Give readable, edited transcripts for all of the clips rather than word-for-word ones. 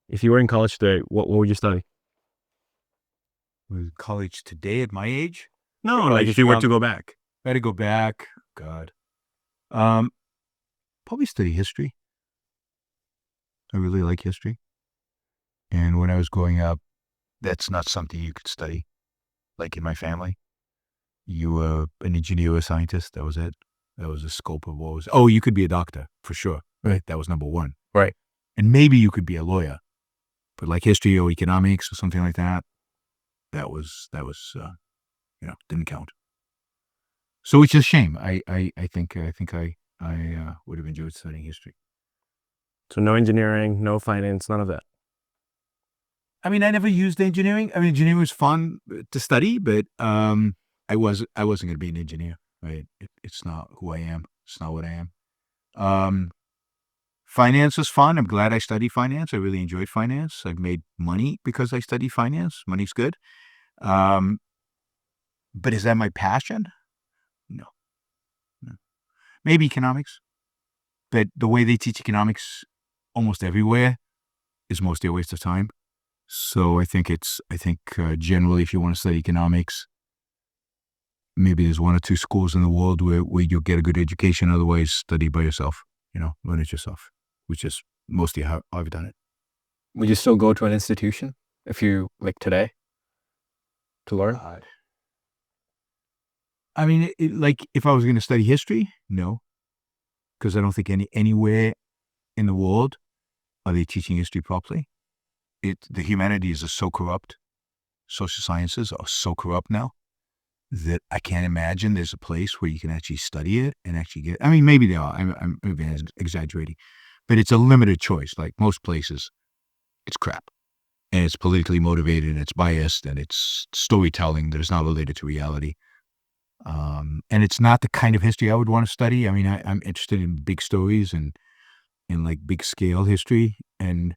If you were in college today, what would you study? With college today at my age? No, like if you were to go back. I had to go back. God. Probably study history. I really like history. And when I was growing up, that's not something you could study. Like in my family, you were an engineer or a scientist. That was it. That was the scope of what was. Oh, you could be a doctor for sure. Right. That was number one. Right. And maybe you could be a lawyer, but like history or economics or something like that, that was didn't count. So it's a shame. I think I would have enjoyed studying history. So no engineering, no finance, none of that. I mean, I never used engineering. I mean, engineering was fun to study, but I wasn't going to be an engineer. Right? It's not who I am. It's not what I am. Finance was fun. I'm glad I studied finance. I really enjoyed finance. I've made money because I studied finance. Money's good. But is that my passion? No. Maybe economics. But the way they teach economics almost everywhere is mostly a waste of time. So I think generally, if you want to study economics, maybe there's one or two schools in the world where you'll get a good education. Otherwise, study by yourself, learn it yourself, which is mostly how I've done it. Would you still go to an institution if you, like today, to learn? I mean, like if I was going to study history, no, because I don't think anywhere in the world are they teaching history properly. The humanities are so corrupt. Social sciences are so corrupt now that I can't imagine there's a place where you can actually study it and actually get. I mean, maybe they are. I'm maybe exaggerating, but it's a limited choice. Like most places, it's crap, and it's politically motivated, and it's biased, and it's storytelling that is not related to reality. And it's not the kind of history I would want to study. I mean, I'm interested in big stories and in like big scale history, and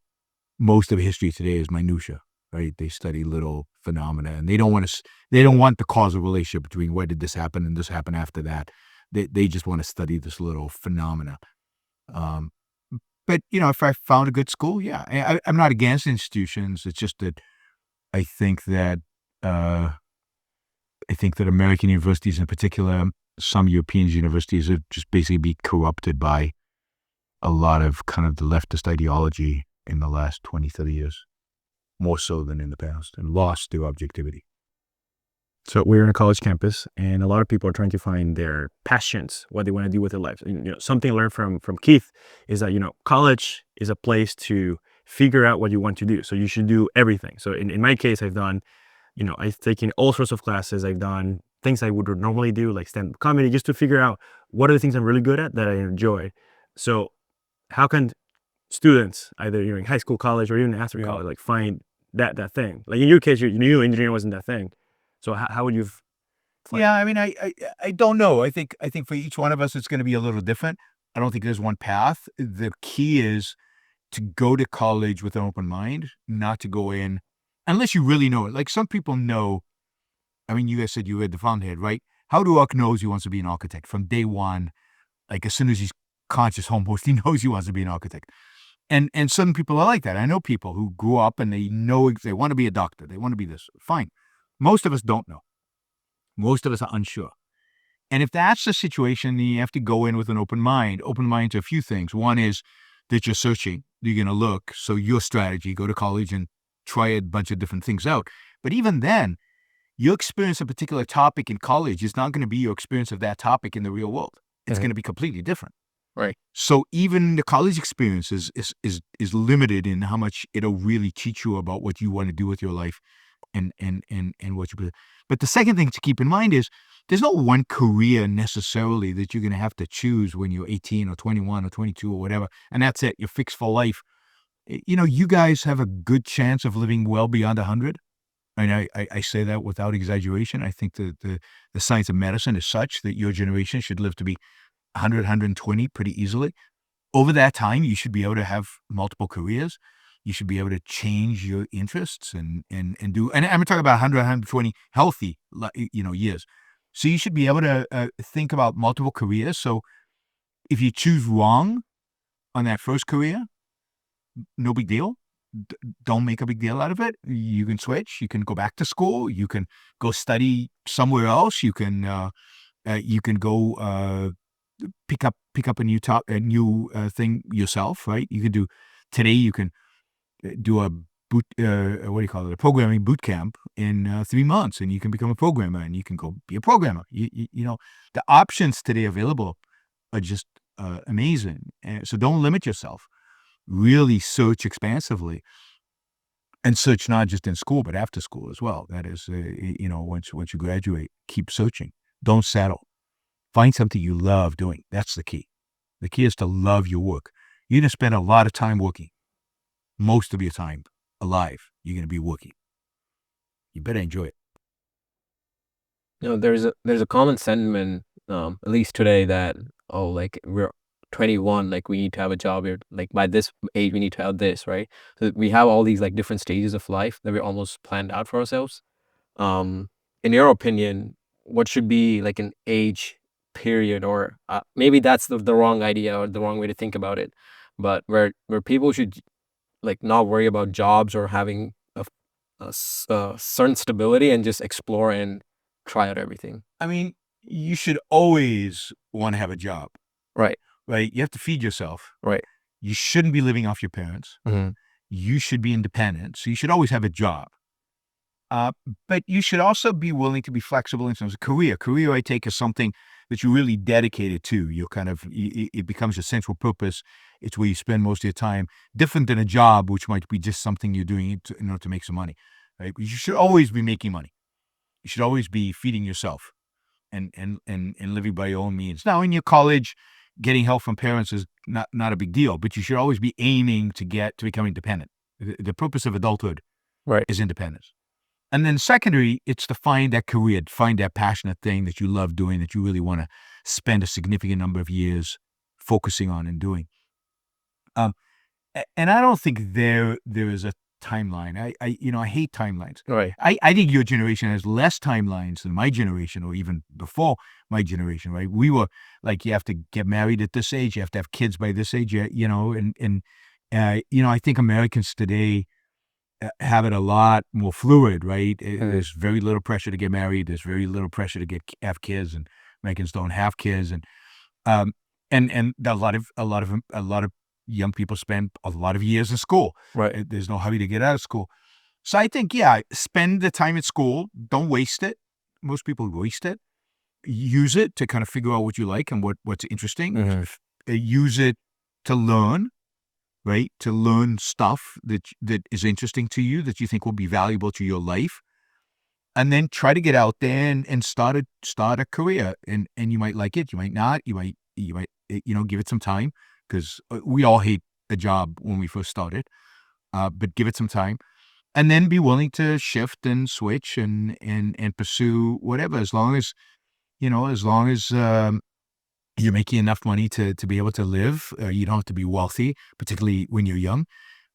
most of history today is minutia, right? They study little phenomena, and they don't want the causal relationship between where did this happen and this happened after that. They just want to study this little phenomena. But if I found a good school, yeah, I'm not against institutions. It's just that I think that American universities, in particular, some European universities, are just basically be corrupted by a lot of kind of the leftist ideology in the last 20, 30 years, more so than in the past, and lost their objectivity. So we're in a college campus, and a lot of people are trying to find their passions, what they want to do with their lives. Something I learned from Keith is that, college is a place to figure out what you want to do. So you should do everything. So in my case, I've done, I've taken all sorts of classes. I've done things I would normally do, like stand-up comedy, just to figure out what are the things I'm really good at that I enjoy. So how can students, either in high school, college, or even after college, like find that thing? Like in your case, you knew engineering wasn't that thing. So how would you? Yeah, I mean, I don't know. I think for each one of us, it's going to be a little different. I don't think there's one path. The key is to go to college with an open mind, not to go in unless you really know it. Like some people know. I mean, you guys said you read the Fountainhead, right? How do Huck knows he wants to be an architect from day one? Like as soon as he's conscious almost, he knows he wants to be an architect. And some people are like that. I know people who grew up and they know they want to be a doctor. They want to be this. Fine. Most of us don't know. Most of us are unsure. And if that's the situation, then you have to go in with an open mind to a few things. One is that you're searching, you're going to look. So your strategy, go to college and try a bunch of different things out. But even then, your experience of a particular topic in college is not going to be your experience of that topic in the real world. It's going to be completely different. Right. So even the college experience is limited in how much it'll really teach you about what you want to do with your life and what you. But the second thing to keep in mind is there's no one career necessarily that you're going to have to choose when you're 18 or 21 or 22 or whatever, and that's it. You're fixed for life. You guys have a good chance of living well beyond 100. I mean, I say that without exaggeration. I think that the science of medicine is such that your generation should live to be 100, 120 pretty easily. Over that time, you should be able to have multiple careers. You should be able to change your interests and do, and I'm talking about 100, 120 healthy, years. So you should be able to think about multiple careers. So if you choose wrong on that first career, no big deal. don't make a big deal out of it. You can switch. You can go back to school. You can go study somewhere else. You can go pick up a new thing yourself, right? You can do today. You can do a what do you call it? A programming boot camp in 3 months, and you can become a programmer, and you can go be a programmer. You know, the options today available are just amazing. So don't limit yourself. Really search expansively, and search not just in school but after school as well. That is, once you graduate, keep searching. Don't settle. Find something you love doing. That's the key. The key is to love your work. You're going to spend a lot of time working. Most of your time alive, you're going to be working. You better enjoy it. There's a common sentiment, at least today, that like we're 21, like we need to have a job. We're like by this age we need to have this, right? So we have all these like different stages of life that we're almost planned out for ourselves. In your opinion, what should be like an age period, or maybe that's the wrong idea or the wrong way to think about it, but where people should like not worry about jobs or having a certain stability and just explore and try out everything. I mean, you should always want to have a job, Right. right? You have to feed yourself. Right. You shouldn't be living off your parents. Mhm. You should be independent. So you should always have a job. But you should also be willing to be flexible in terms of career. Career, I take, is something that you're really dedicated to. You're kind of, it becomes your central purpose. It's where you spend most of your time, different than a job, which might be just something you're doing in order to make some money, right? You should always be making money. You should always be feeding yourself and living by your own means. Now, in your college, getting help from parents is not a big deal, but you should always be aiming to become independent. The purpose of adulthood Right. is independence. And then secondary, it's to find that career, find that passionate thing that you love doing, that you really want to spend a significant number of years focusing on and doing. And I don't think there is a timeline. I hate timelines. Right. I think your generation has less timelines than my generation, or even before my generation, right? We were like, you have to get married at this age, you have to have kids by this age, I think Americans today have it a lot more fluid, right? There's very little pressure to get married. There's very little pressure to have kids, and Americans don't have kids, and a lot of young people spend a lot of years in school. Right. There's no hurry to get out of school. So I think, yeah, spend the time at school. Don't waste it. Most people waste it. Use it to kind of figure out what you like and what's interesting. Mhm. Use it to learn. Right? To learn stuff that is interesting to you, that you think will be valuable to your life. And then try to get out there and start a career. And you might like it, you might not, you might give it some time, because we all hate a job when we first started. But give it some time. And then be willing to shift and switch and pursue whatever, as long as you're making enough money to be able to live. You don't have to be wealthy, particularly when you're young.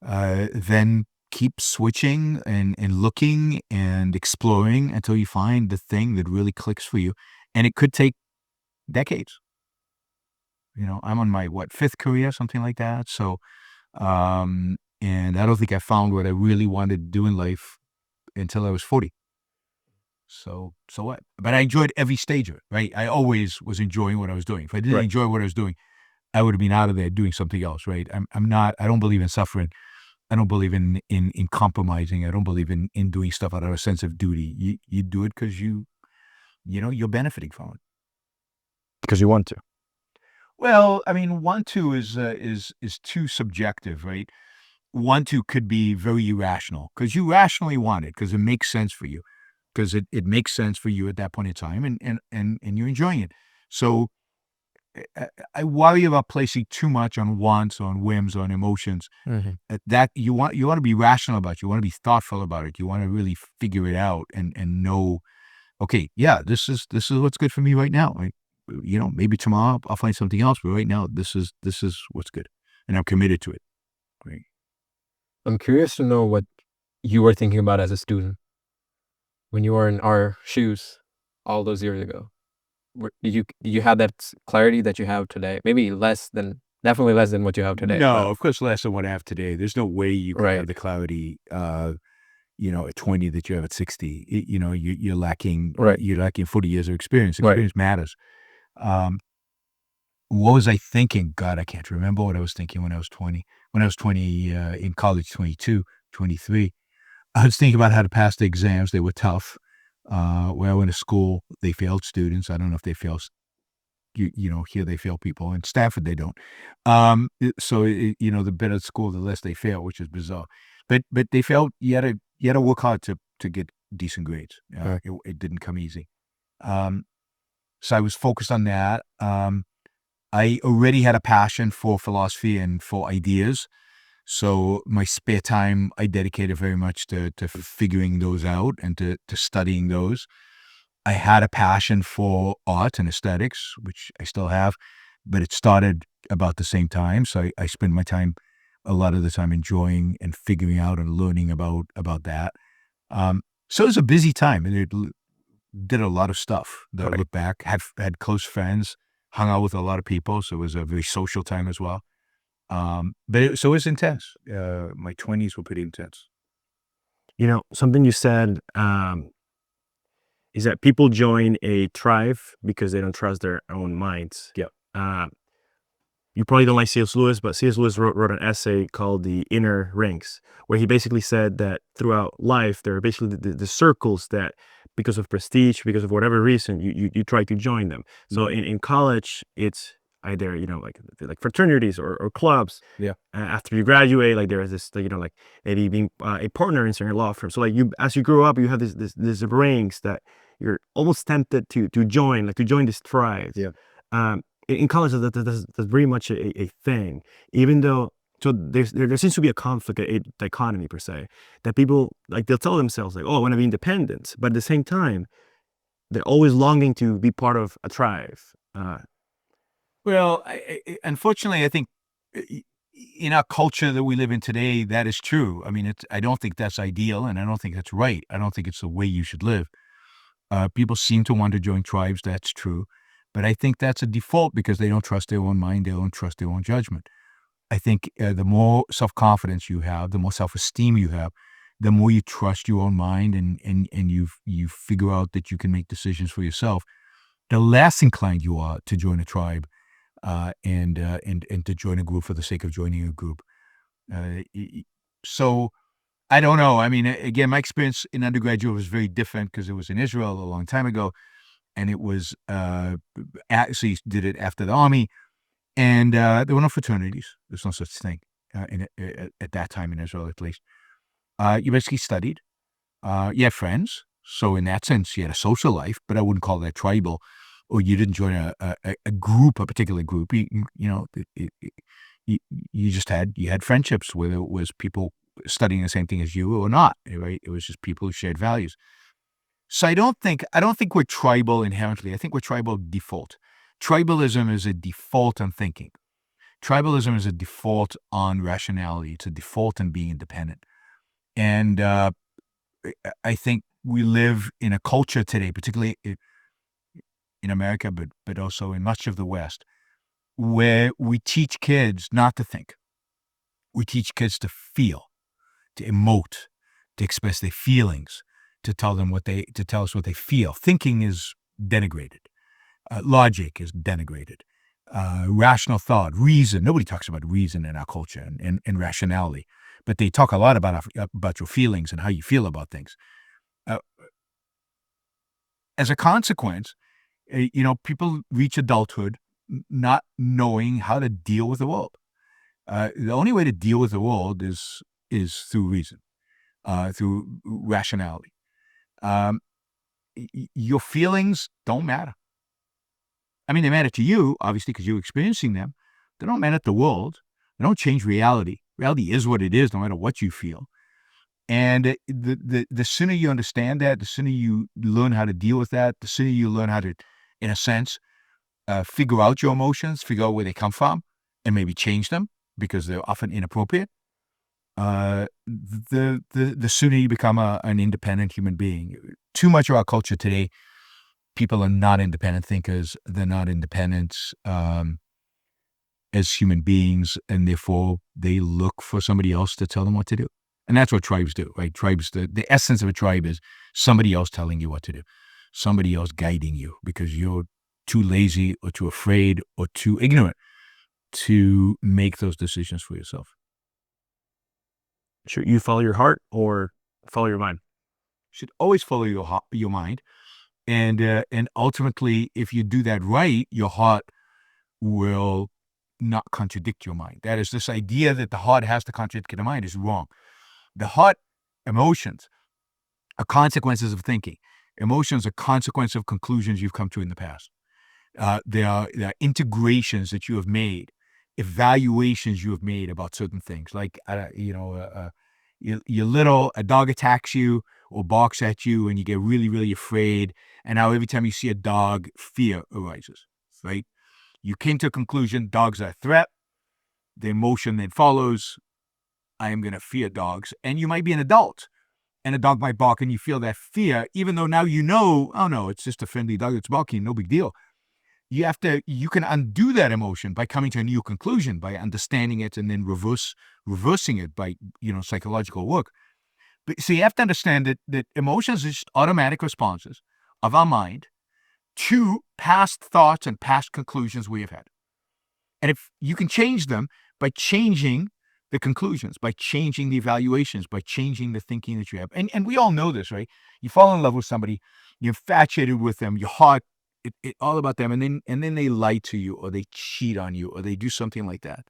Then keep switching and looking and exploring until you find the thing that really clicks for you. And it could take decades. I'm on my, fifth career, something like that. So, and I don't think I found what I really wanted to do in life until I was 40. So what? But I enjoyed every stage of it, right? I always was enjoying what I was doing. If I didn't Right. enjoy what I was doing, I would have been out of there doing something else, right? I don't believe in suffering. I don't believe in compromising. I don't believe in doing stuff out of a sense of duty. You do it because you're benefiting from it. Because you want to. Well, I mean, want to is too subjective, right? Want to could be very irrational, because you rationally want it because it makes sense for you, because it makes sense for you at that point in time, and you're enjoying it. So I worry about placing too much on wants, on whims, on emotions. Mhm. That you want to be rational about it. You want to be thoughtful about it. You want to really figure it out and know, okay, yeah, this is what's good for me right now. Maybe tomorrow I'll find something else, but right now this is what's good, and I'm committed to it. Right. I'm curious to know what you were thinking about as a student when you were in our shoes all those years ago. Did you have that clarity that you have today? Maybe less than Definitely less than what you have today. No, of course, less than what I have today. There's no way you can have Right. the clarity, at 20 that you have at 60. You're lacking. Right. You're lacking 40 years of experience. Right. Experience matters. What was I thinking? God, I can't remember what I was thinking when I was 20. When I was 20 in college, 22, 23, I was thinking about how to pass the exams. They were tough. Where I went to school, they failed students. I don't know if they fail. Here they fail people. In Stanford, they don't. The better the school, the less they fail, which is bizarre. But they failed. You had to work hard to get decent grades. Right. It didn't come easy. So I was focused on that. I already had a passion for philosophy and for ideas. So my spare time, I dedicated very much to figuring those out and to studying those. I had a passion for art and aesthetics, which I still have, but it started about the same time. So I spend my time, a lot of the time, enjoying and figuring out and learning about that. So it was a busy time, and it did a lot of stuff. I look back, had close friends, hung out with a lot of people, so it was a very social time as well. But it was intense. My 20s were pretty intense. Something you said is that people join a tribe because they don't trust their own minds. Yep. You probably don't like C.S. Lewis, but C.S. Lewis wrote an essay called The Inner Rings, where he basically said that throughout life, there are basically the circles that, because of prestige, because of whatever reason, you try to join them. So in college, it's either, like fraternities or clubs. Yeah. After you graduate, like there is this, like maybe being a partner in certain law firm. So like as you grow up, you have this rings that you're almost tempted to join, like to join this tribe. Yeah. In college, that's very much a thing, even though, so there seems to be a conflict, a dichotomy per se, that people, like, they'll tell themselves, like, oh, I want to be independent, but at the same time, they're always longing to be part of a tribe. Well, unfortunately, I think in our culture that we live in today, that is true. I mean, I don't think that's ideal, and I don't think that's right. I don't think it's the way you should live. People seem to want to join tribes. That's true. But I think that's a default because they don't trust their own mind. They don't trust their own judgment. I think the more self-confidence you have, the more self-esteem you have, the more you trust your own mind and you figure out that you can make decisions for yourself, the less inclined you are to join a tribe and to join a group for the sake of joining a group. So I don't know. I mean, again, my experience in undergraduate was very different because it was in Israel a long time ago. And it was, actually did it after the army, and there were no fraternities. There's no such thing at that time in Israel, at least. You basically studied. You had friends, so in that sense, you had a social life, but I wouldn't call that tribal. Or you didn't join a group, a particular group. You just had friendships, whether it was people studying the same thing as you or not. Right? It was just people who shared values. So I don't think we're tribal inherently. I think we're tribal default. Tribalism is a default on thinking. Tribalism is a default on rationality. It's a default on being independent. And I think we live in a culture today, particularly in America, but also in much of the West, where we teach kids not to think. We teach kids to feel, to emote, to express their feelings, to tell us what they feel. Thinking is denigrated. Logic is denigrated. Rational thought, reason. Nobody talks about reason in our culture and rationality, but they talk a lot about your feelings and how you feel about things. As a consequence, people reach adulthood not knowing how to deal with the world. The only way to deal with the world is through reason, through rationality. Your feelings don't matter. I mean, they matter to you, obviously, because you're experiencing them. They don't matter to the world. They don't change reality. Reality is what it is, no matter what you feel. And the sooner you understand that, the sooner you learn how to deal with that, the sooner you learn how to, in a sense, figure out your emotions, figure out where they come from, and maybe change them because they're often inappropriate. The sooner you become an independent human being. Too much of our culture today, people are not independent thinkers. They're not independent as human beings, and therefore they look for somebody else to tell them what to do. And that's what tribes do, right? Tribes, the essence of a tribe is somebody else telling you what to do, somebody else guiding you because you're too lazy or too afraid or too ignorant to make those decisions for yourself. Should you follow your heart or follow your mind? Should always follow your mind. And ultimately, if you do that right, your heart will not contradict your mind. That is, this idea that the heart has to contradict the mind is wrong. The heart, emotions, are consequences of thinking. Emotions are consequences of conclusions you've come to in the past. There are integrations that you have made, evaluations you have made about certain things. Like, you're little, a dog attacks you or barks at you, and you get really, really afraid. And now every time you see a dog, fear arises, right? You came to a conclusion, dogs are a threat. The emotion then follows, I am going to fear dogs. And you might be an adult, and a dog might bark, and you feel that fear, even though now you know, oh no, it's just a friendly dog that's barking, no big deal. You can undo that emotion by coming to a new conclusion, by understanding it and then reversing it by, psychological work. But so you have to understand that emotions are just automatic responses of our mind to past thoughts and past conclusions we have had. And if you can change them by changing the conclusions, by changing the evaluations, by changing the thinking that you have. And we all know this, right? You fall in love with somebody, you're infatuated with them, your heart, it all about them, and then they lie to you, or they cheat on you, or they do something like that.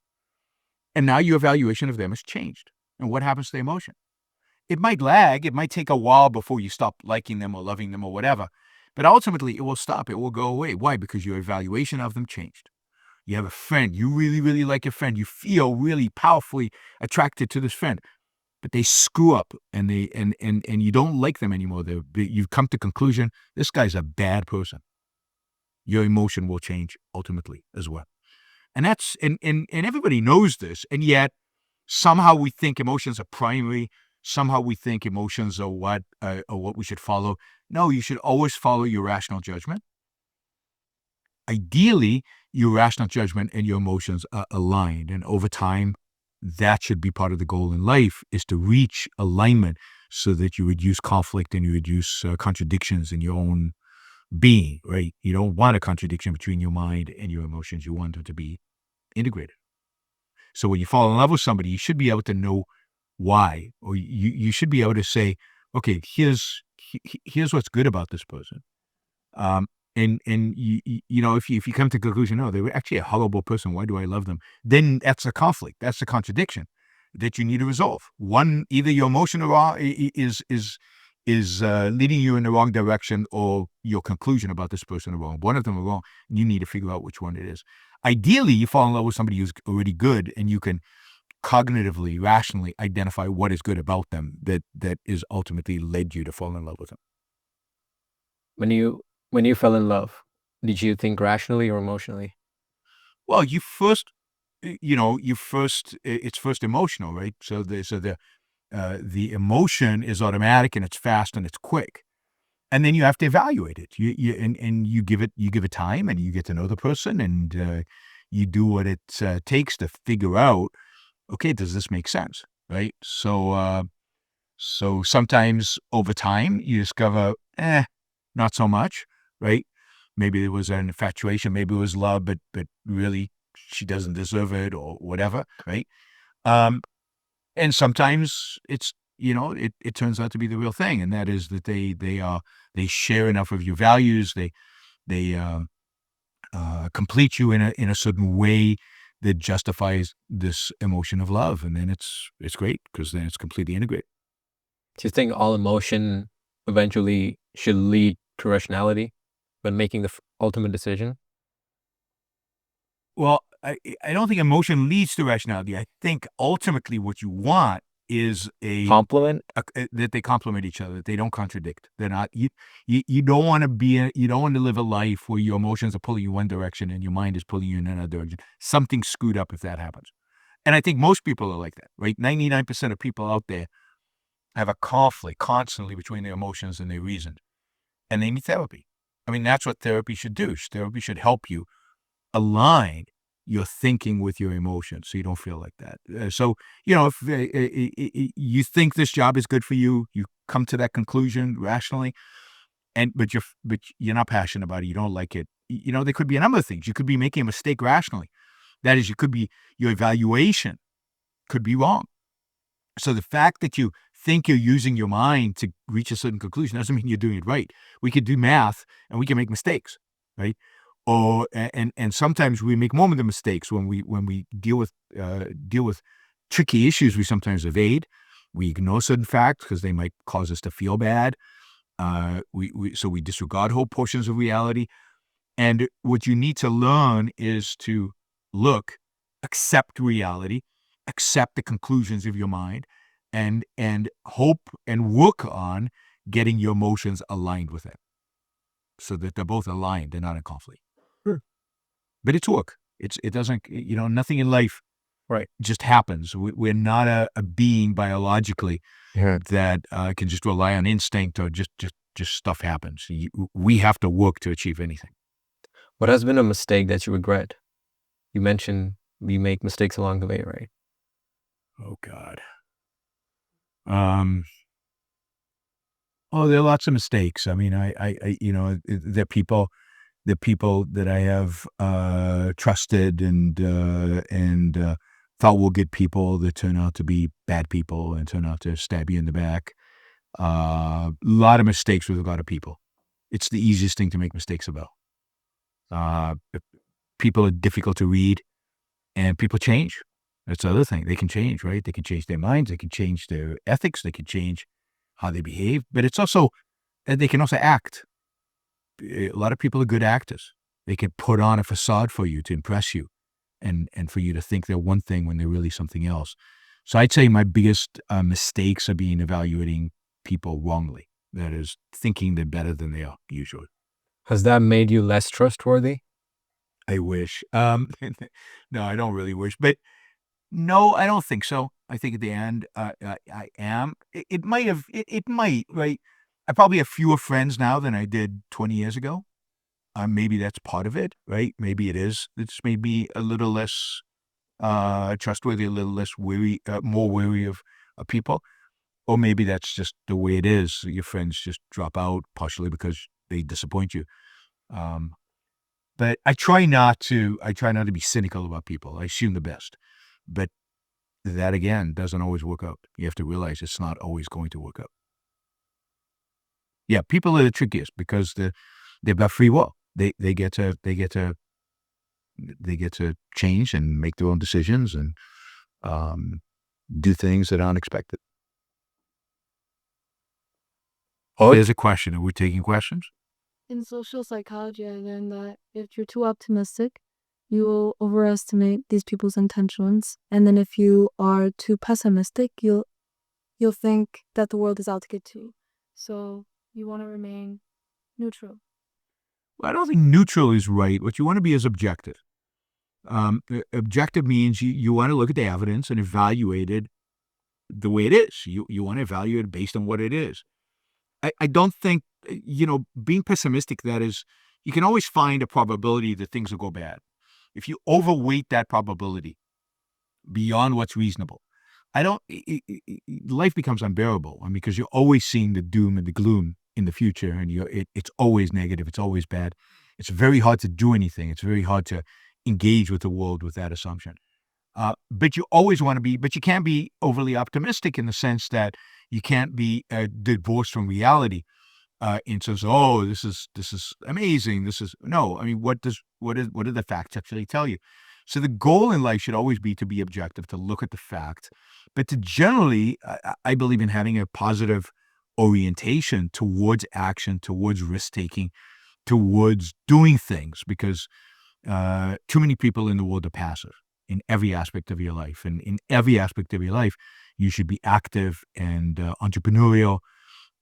And now your evaluation of them has changed. And what happens to the emotion? It might lag, it might take a while before you stop liking them or loving them or whatever. But ultimately, it will stop. It will go away. Why? Because your evaluation of them changed. You have a friend. You really, really like your friend. You feel really powerfully attracted to this friend. But they screw up, and you don't like them anymore. You've come to conclusion, this guy's a bad person. Your emotion will change ultimately as well. And that's and everybody knows this. And yet somehow we think emotions are primary. Somehow we think emotions are what we should follow. No, you should always follow your rational judgment. Ideally, your rational judgment and your emotions are aligned. And over time, that should be part of the goal in life, is to reach alignment so that you reduce conflict and you reduce contradictions in your own being, right? You don't want a contradiction between your mind and your emotions. You want them to be integrated. So when you fall in love with somebody, you should be able to know why, or you should be able to say, okay, here's what's good about this person. And if you come to the conclusion, no, they were actually a horrible person, why do I love them? Then that's a conflict. That's a contradiction that you need to resolve. One, either your emotion is leading you in the wrong direction, or your conclusion about this person are wrong. One of them are wrong, and you need to figure out which one it is. Ideally, you fall in love with somebody who's already good, and you can cognitively, rationally identify what is good about them that is ultimately led you to fall in love with them. When you fell in love, did you think rationally or emotionally? Well, it's first emotional, right? So the emotion is automatic, and it's fast and it's quick. And then you have to evaluate it. You give it time, and you get to know the person, and you do what it takes to figure out, okay, does this make sense, right? So sometimes over time you discover, not so much, right? Maybe there was an infatuation, maybe it was love, but really she doesn't deserve it, or whatever, right? And sometimes it's, it turns out to be the real thing, and that is that they share enough of your values, they complete you in a certain way that justifies this emotion of love, and then it's great, because then it's completely integrated. Do you think all emotion eventually should lead to rationality when making the ultimate decision? Well, I don't think emotion leads to rationality. I think ultimately what you want is Compliment? that they complement each other, that they don't contradict. They're not, you don't want to live a life where your emotions are pulling you one direction and your mind is pulling you in another direction. Something's screwed up if that happens. And I think most people are like that, right? 99% of people out there have a conflict constantly between their emotions and their reason. And they need therapy. I mean, that's what therapy should do. Therapy should help you align you're thinking with your emotions, so you don't feel like that. So, if you think this job is good for you, you come to that conclusion rationally, but you're not passionate about it, you don't like it. There could be a number of things. You could be making a mistake rationally. That is, your evaluation could be wrong. So the fact that you think you're using your mind to reach a certain conclusion doesn't mean you're doing it right. We could do math and we can make mistakes, right? And sometimes we make more of the mistakes when we deal with tricky issues. We sometimes evade. We ignore certain facts because they might cause us to feel bad. So we disregard whole portions of reality. And what you need to learn is to accept reality, accept the conclusions of your mind, and hope and work on getting your emotions aligned with it, so that they're both aligned, they're not in conflict. Sure. But it's work. It doesn't, nothing in life Right. just happens. We're not a being biologically that can just rely on instinct or just stuff happens. We have to work to achieve anything. What has been a mistake that you regret? You mentioned we make mistakes along the way, right? Oh God. There are lots of mistakes. I mean, the people that I have trusted and thought were good people that turn out to be bad people and turn out to stab you in the back. A lot of mistakes with a lot of people. It's the easiest thing to make mistakes about. People are difficult to read, and people change. That's the other thing. They can change, right? They can change their minds. They can change their ethics. They can change how they behave. But it's also, they can also act. A lot of people are good actors. They can put on a facade for you to impress you and for you to think they're one thing when they're really something else. So I'd say my biggest mistakes are evaluating people wrongly. That is, thinking they're better than they are usually. Has that made you less trustworthy? I wish. No, I don't really wish. But no, I don't think so. I think at the end, I am. It might, right? I probably have fewer friends now than I did 20 years ago. Maybe that's part of it, right? Maybe it is. It's made me a little less trustworthy, a little less wary, more wary of people. Or maybe that's just the way it is. Your friends just drop out partially because they disappoint you. But I try not to be cynical about people. I assume the best. But that, again, doesn't always work out. You have to realize it's not always going to work out. Yeah, people are the trickiest because they've got free will. They get to change and make their own decisions and do things that aren't expected. There's a question. Are we taking questions? In social psychology, I learned that if you're too optimistic, you will overestimate these people's intentions, and then if you are too pessimistic, you'll think that the world is out to get you. So you want to remain neutral. Well, I don't think neutral is right. What you want to be is objective. Objective means you want to look at the evidence and evaluate it the way it is. You want to evaluate it based on what it is. I don't think, being pessimistic, that is, you can always find a probability that things will go bad. If you overweight that probability beyond what's reasonable, life becomes unbearable. Because you're always seeing the doom and the gloom in the future, and it's always negative. It's always bad. It's very hard to do anything. It's very hard to engage with the world with that assumption. But you always want to be, but you can't be overly optimistic in the sense that you can't be divorced from reality. In terms of, oh, this is amazing. No. What do the facts actually tell you? So the goal in life should always be to be objective, to look at the fact, but to generally, I believe in having a positive orientation towards action, towards risk taking, towards doing things, because too many people in the world are passive in every aspect of your life. And in every aspect of your life, you should be active and entrepreneurial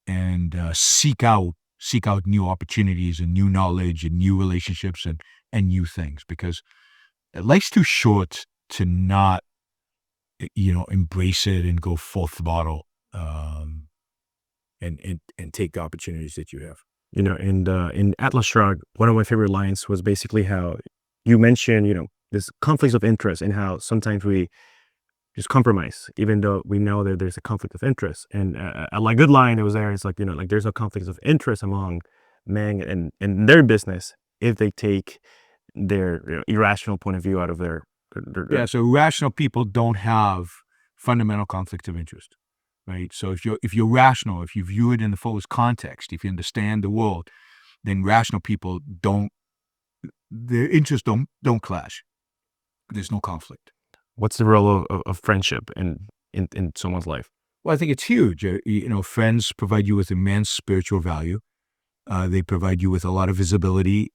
and seek out new opportunities and new knowledge and new relationships and new things, because life's too short to not, embrace it and go full throttle and take the opportunities that you have. And in Atlas Shrugged, one of my favorite lines was basically how you mentioned, this conflicts of interest and how sometimes we just compromise, even though we know that there's a conflict of interest. And a like good line that was there is like, like there's no conflicts of interest among men and their business if they take their irrational point of view out of their Yeah, so rational people don't have fundamental conflicts of interest, right? So if you're rational, if you view it in the fullest context, if you understand the world, then rational people their interests don't clash. There's no conflict. What's the role of friendship in someone's life? Well, I think it's huge. Friends provide you with immense spiritual value. They provide you with a lot of visibility,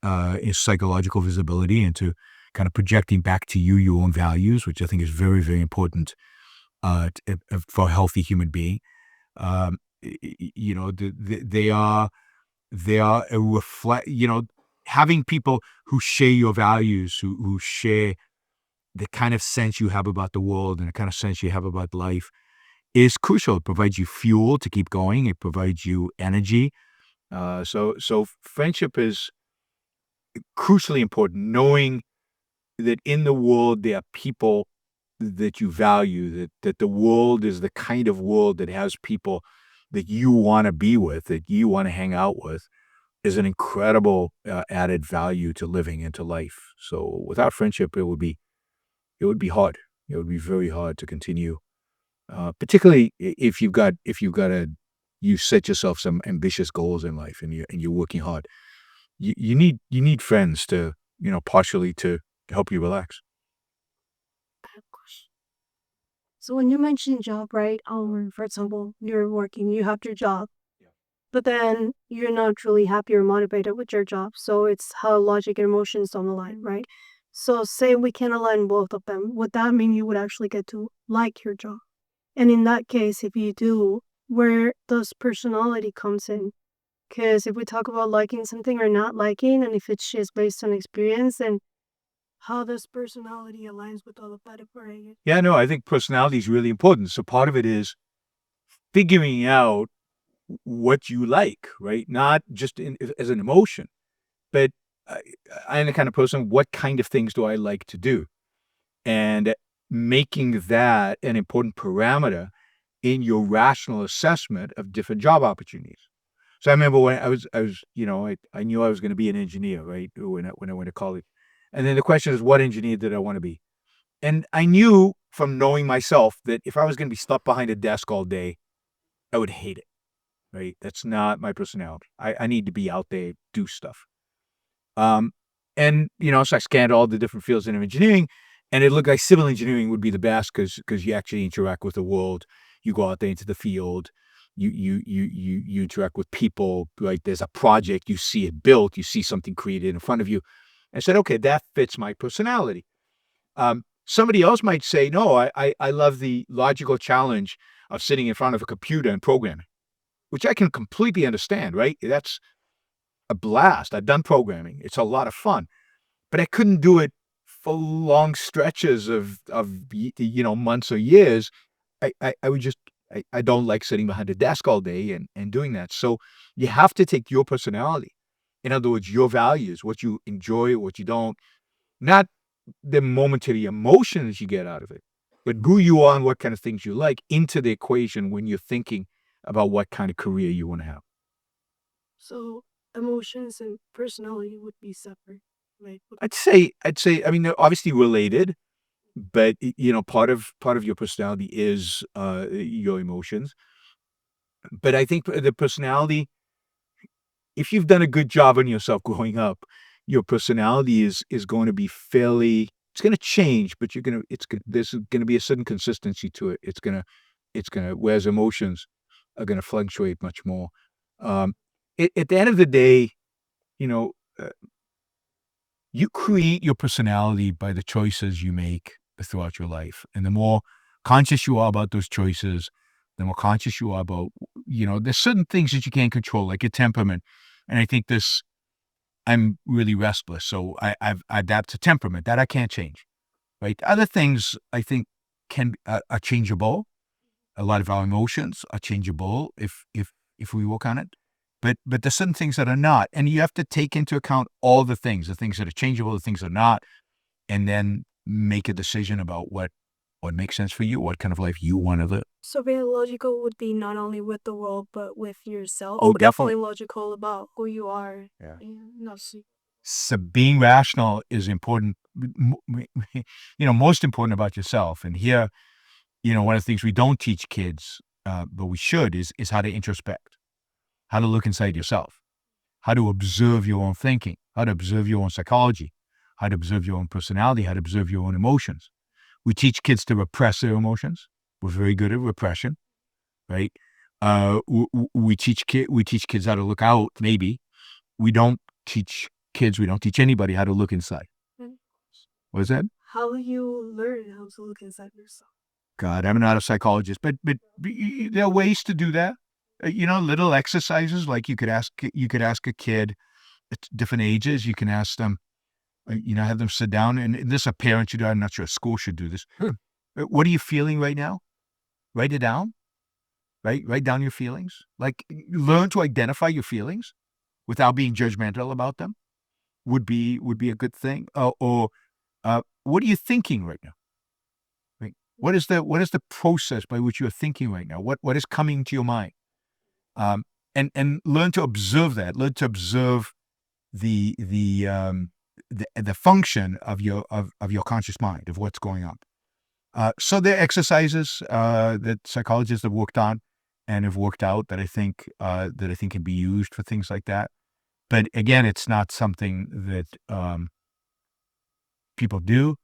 psychological visibility into kind of projecting back to you your own values, which I think is very, very important for a healthy human being. They are a reflect. Having people who share your values, who share the kind of sense you have about the world and the kind of sense you have about life, is crucial. It provides you fuel to keep going. It provides you energy. So friendship is crucially important. Knowing that in the world there are people that you value, that the world is the kind of world that has people that you want to be with, that you want to hang out with, is an incredible added value to living and to life. So without friendship, it would be hard. It would be very hard to continue, particularly if you set yourself some ambitious goals in life and you're working hard. You need friends to partially to help you relax. So when you mention job, right? For example, you're working, you have your job, but then you're not truly happy or motivated with your job. So it's how logic and emotions don't align, right? So say we can align both of them. Would that mean you would actually get to like your job? And in that case, if you do, where does personality comes in? Because if we talk about liking something or not liking, and if it's just based on experience, then how does personality aligns with all of that information? Yeah, no, I think personality is really important. So part of it is figuring out what you like, right? Not just as an emotion, but I'm the kind of person, what kind of things do I like to do? And making that an important parameter in your rational assessment of different job opportunities. So I remember when I knew I was going to be an engineer, right? When I went to college. And then the question is, what engineer did I want to be? And I knew from knowing myself that if I was going to be stuck behind a desk all day, I would hate it, right? That's not my personality. I need to be out there, do stuff. So I scanned all the different fields in engineering, and it looked like civil engineering would be the best because you actually interact with the world. You go out there into the field, you interact with people, right? There's a project, you see it built, you see something created in front of you. I said, okay, that fits my personality. Somebody else might say, no, I love the logical challenge of sitting in front of a computer and programming, which I can completely understand, right? That's a blast. I've done programming. It's a lot of fun, but I couldn't do it for long stretches of months or years. I don't like sitting behind a desk all day and doing that. So you have to take your personality. In other words, your values, what you enjoy, what you don't, not the momentary emotions you get out of it, but who you are and what kind of things you like into the equation when you're thinking about what kind of career you want to have. So emotions and personality would be separate, right? I'd say, I mean, they're obviously related, but part of your personality is your emotions. But I think the personality, if you've done a good job on yourself growing up, your personality is going to be fairly. It's going to change, but there's going to be a certain consistency to it. It's going to. Whereas emotions are going to fluctuate much more. At the end of the day, you create your personality by the choices you make throughout your life, and the more conscious you are about those choices, the more conscious you are about. There's certain things that you can't control, like your temperament, and I think I'm really restless, so I adapt to temperament that I can't change, right? Other things I think are changeable. A lot of our emotions are changeable if we work on it, but there's certain things that are not, and you have to take into account all the things that are changeable, the things that are not, and then make a decision about what makes sense for you, what kind of life you want to live. So being logical would be not only with the world, but with yourself. Oh, But definitely. logical about who you are. Yeah. And not see. So being rational is important, most important about yourself. And here, one of the things we don't teach kids, but we should, is how to introspect, how to look inside yourself, how to observe your own thinking, how to observe your own psychology, how to observe your own personality, how to observe your own emotions. We teach kids to repress their emotions. We're very good at repression, right? We teach kids how to look out. Maybe we don't teach anybody how to look inside. What is that? How do you learn how to look inside yourself? God, I'm not a psychologist, but there are ways to do that. Little exercises, like you could ask a kid at different ages. You can ask them, have them sit down, and this a parent should do. I'm not sure a school should do this. What are you feeling right now? Write it down. Write down your feelings. Like, learn to identify your feelings without being judgmental about them. Would be a good thing. Or what are you thinking right now? Right? What is the process by which you're thinking right now? What is coming to your mind? And learn to observe that. Learn to observe the function of your conscious mind, of what's going on. So there are exercises that psychologists have worked on and have worked out that I think can be used for things like that. But again, it's not something that people do.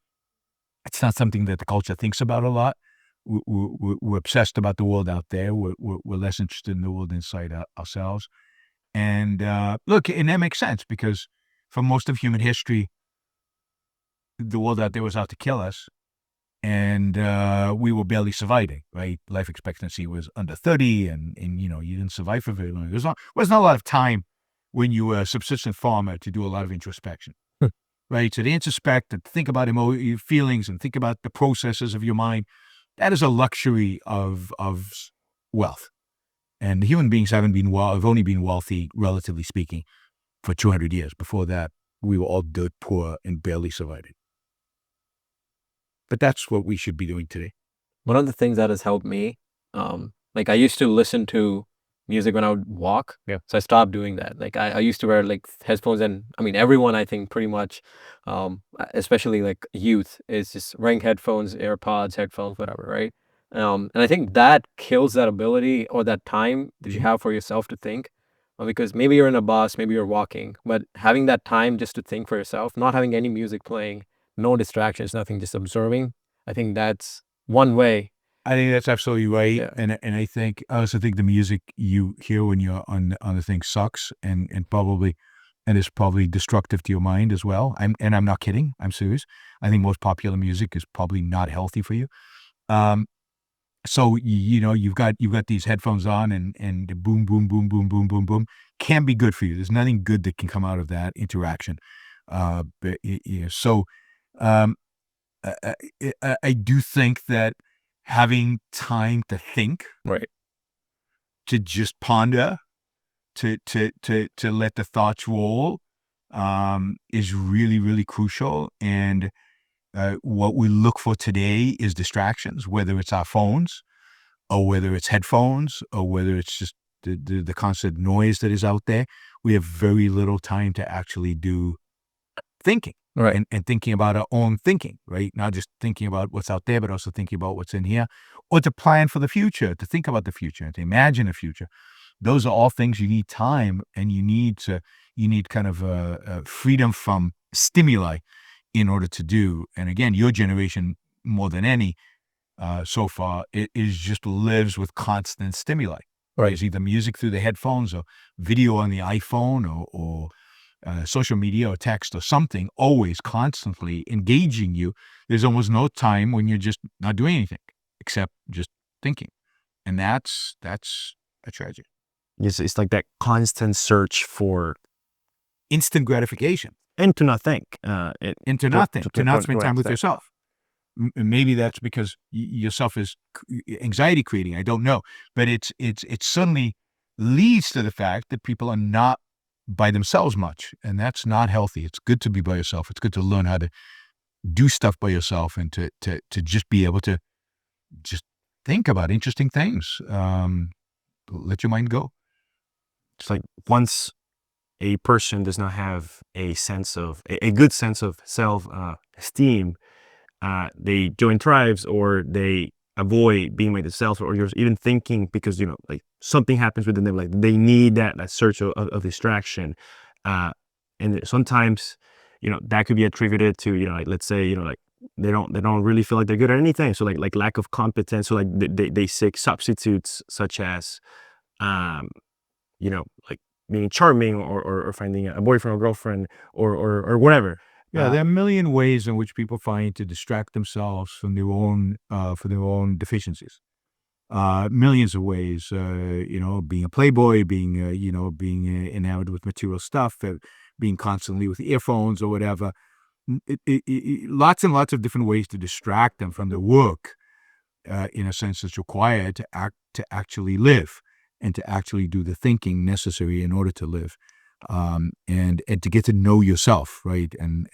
It's not something that the culture thinks about a lot. We're obsessed about the world out there. We're less interested in the world inside ourselves. And look, and that makes sense, because for most of human history, the world out there was out to kill us, and we were barely surviving. Right, life expectancy was under 30, and you didn't survive for very long. There was not a lot of time when you were a subsistence farmer to do a lot of introspection. Right, so to introspect and think about your feelings and think about the processes of your mind, that is a luxury of wealth. And human beings have only been wealthy, relatively speaking, for 200 years. Before that, we were all dirt poor and barely surviving. But that's what we should be doing today. One of the things that has helped me, like I used to listen to music when I would walk. Yeah. So I stopped doing that. Like I used to wear like headphones, and I mean everyone, I think, pretty much, especially like youth, is just wearing headphones, AirPods, headphones, whatever, right? And I think that kills that ability or that time that you have for yourself to think, because maybe you're in a bus, maybe you're walking, but having that time just to think for yourself, not having any music playing, no distractions, nothing, just observing. I think that's one way. I think that's absolutely right. Yeah. And I also think the music you hear when you're on the thing sucks and is probably destructive to your mind as well. I'm not kidding. I'm serious. I think most popular music is probably not healthy for you. So you've got these headphones on and boom, boom, boom, boom, boom, boom, boom, can be good for you. There's nothing good that can come out of that interaction. So I do think that having time to think, Right. to just ponder, to let the thoughts roll, is really, really crucial. And what we look for today is distractions, whether it's our phones, or whether it's headphones, or whether it's just the constant noise that is out there. We have very little time to actually do thinking. Right. And thinking about our own thinking, right? Not just thinking about what's out there, but also thinking about what's in here, or to plan for the future, to think about the future, to imagine the future. Those are all things you need time, and you need kind of freedom from stimuli in order to do. And again, your generation, more than any so far, it just lives with constant stimuli. Right. It's either music through the headphones, or video on the iPhone, or social media or text or something, always constantly engaging you. There's almost no time when you're just not doing anything except just thinking. And that's a tragedy. It's like that constant search for Instant gratification. and to not think. To not spend time with yourself. Maybe that's because yourself is anxiety creating. I don't know. But it certainly leads to the fact that people are not by themselves much, and that's not healthy. It's good to be by yourself. It's good to learn how to do stuff by yourself and to just be able to just think about interesting things. Let your mind go. It's like once a person does not have a sense of a good sense of self esteem, they join tribes or they avoid being by themselves, or you're even thinking because like something happens within them, like they need that search of distraction, and sometimes that could be attributed to like, let's say like they don't really feel like they're good at anything, so like lack of competence, so like they seek substitutes such as like being charming or finding a boyfriend or girlfriend or whatever. Yeah, there are a million ways in which people find to distract themselves from their own deficiencies. Millions of ways, being a playboy, being enamored with material stuff, being constantly with earphones or whatever. Lots and lots of different ways to distract them from the work, in a sense that's required to actually live and to actually do the thinking necessary in order to live. And to get to know yourself, right? And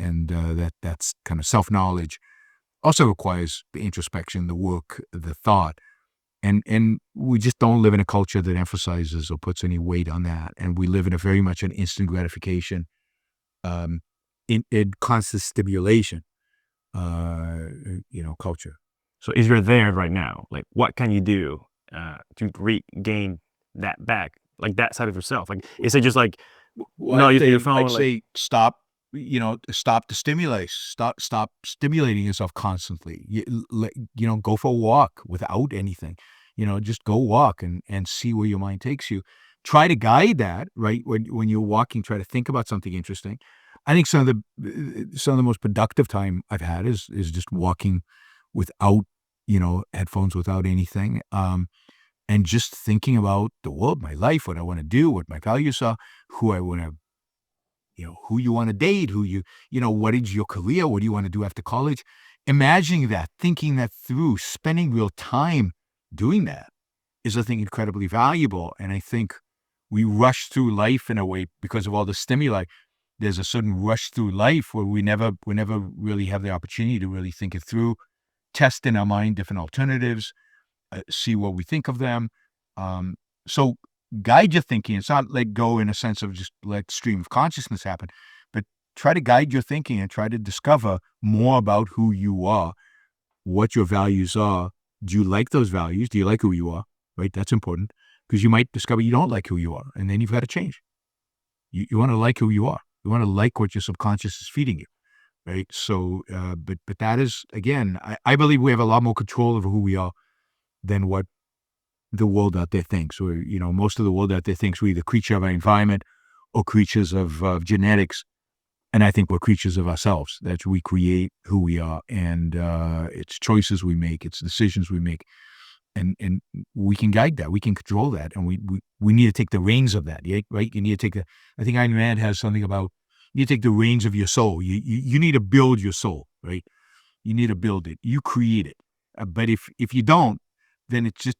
that's kind of self-knowledge also requires the introspection, the work, the thought. And we just don't live in a culture that emphasizes or puts any weight on that. And we live in a very much an instant gratification, in constant stimulation, culture. So if you're there right now, like what can you do to regain that back, like that side of yourself? Like is it just like using your phone? I'd say stop. Stop the stimulate. Stop stimulating yourself constantly. Go for a walk without anything. Just go walk and see where your mind takes you. Try to guide that, right? When you're walking, try to think about something interesting. I think some of the most productive time I've had is just walking without, headphones, without anything. And just thinking about the world, my life, what I want to do, what my values are, who I want to, who you want to date, what is your career, what do you want to do after college? Imagining that, thinking that through, spending real time doing that is, I think, incredibly valuable. And I think we rush through life in a way because of all the stimuli. There's a certain rush through life where we never really have the opportunity to really think it through, test in our mind different alternatives, see what we think of them. So guide your thinking. It's not let go in a sense of just let stream of consciousness happen, but try to guide your thinking and try to discover more about who you are, what your values are. Do you like those values? Do you like who you are? Right? That's important because you might discover you don't like who you are, and then you've got to change. You want to like who you are. You want to like what your subconscious is feeding you. Right? So, but that is, again, I believe we have a lot more control over who we are than what the world out there thinks. Or, most of the world out there thinks we're either creature of our environment or creatures of genetics. And I think we're creatures of ourselves, that we create who we are, and it's choices we make, it's decisions we make. And we can guide that, we can control that, and we need to take the reins of that, right? You need to take I think Ayn Rand has something about, you take the reins of your soul. You need to build your soul, right? You need to build it. You create it. But if you don't, then it's just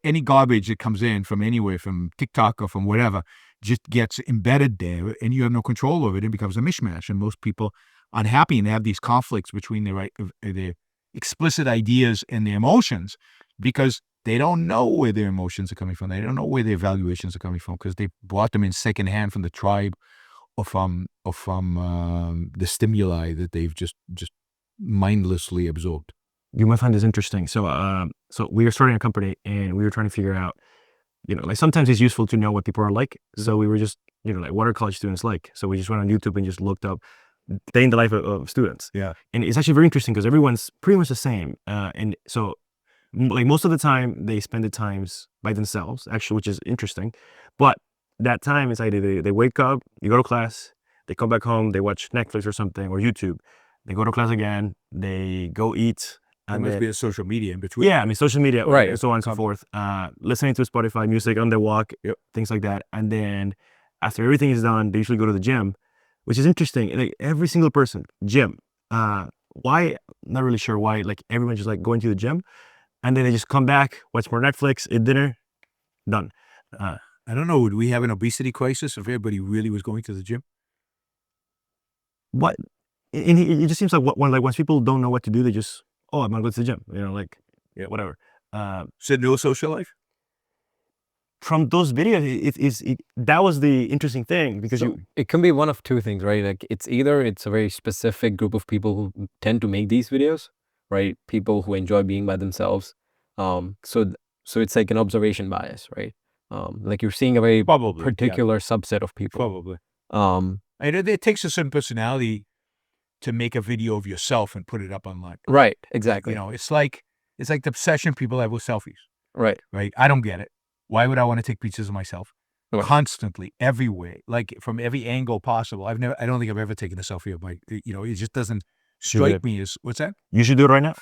any garbage that comes in from anywhere, from TikTok or from whatever, just gets embedded there, and you have no control over it. It becomes a mishmash, and most people are unhappy and have these conflicts between their explicit ideas and their emotions because they don't know where their emotions are coming from. They don't know where their evaluations are coming from because they bought them in secondhand from the tribe or from the stimuli that they've just mindlessly absorbed. You might find this interesting. So we were starting a company and we were trying to figure out, like sometimes it's useful to know what people are like. So we were just, like what are college students like? So we just went on YouTube and just looked up day in the life of students. Yeah. And it's actually very interesting because everyone's pretty much the same. And so like most of the time they spend the times by themselves, actually, which is interesting. But that time is either they wake up, you go to class, they come back home, they watch Netflix or something or YouTube. They go to class again, they go eat. There must be a social media in between. Yeah, I mean, social media, Right. and so on and so forth. Listening to Spotify music on the walk, things like that. And then after everything is done, they usually go to the gym, which is interesting. Like every single person, gym. Why? Not really sure why. Like everyone's just like going to the gym, and then they just come back, watch more Netflix, eat dinner, done. I don't know. Would we have an obesity crisis if everybody really was going to the gym? What? and it just seems like once people don't know what to do, they just, I'm gonna go to the gym, like, yeah, whatever. So no social life? From those videos, that was the interesting thing, because So it can be one of two things, right? Like it's a very specific group of people who tend to make these videos, right? People who enjoy being by themselves. So it's like an observation bias, right? Like you're seeing a very Probably, yeah. particular subset of people. Probably. Um, And it takes a certain personality to make a video of yourself and put it up online. right, exactly. It's like the obsession people have with selfies, Right. right? I don't get it. Why would I want to take pictures of myself? Right. Constantly, every way, like from every angle possible. I don't think I've ever taken a selfie of my, it just doesn't strike me as, what's that? you should do it right now.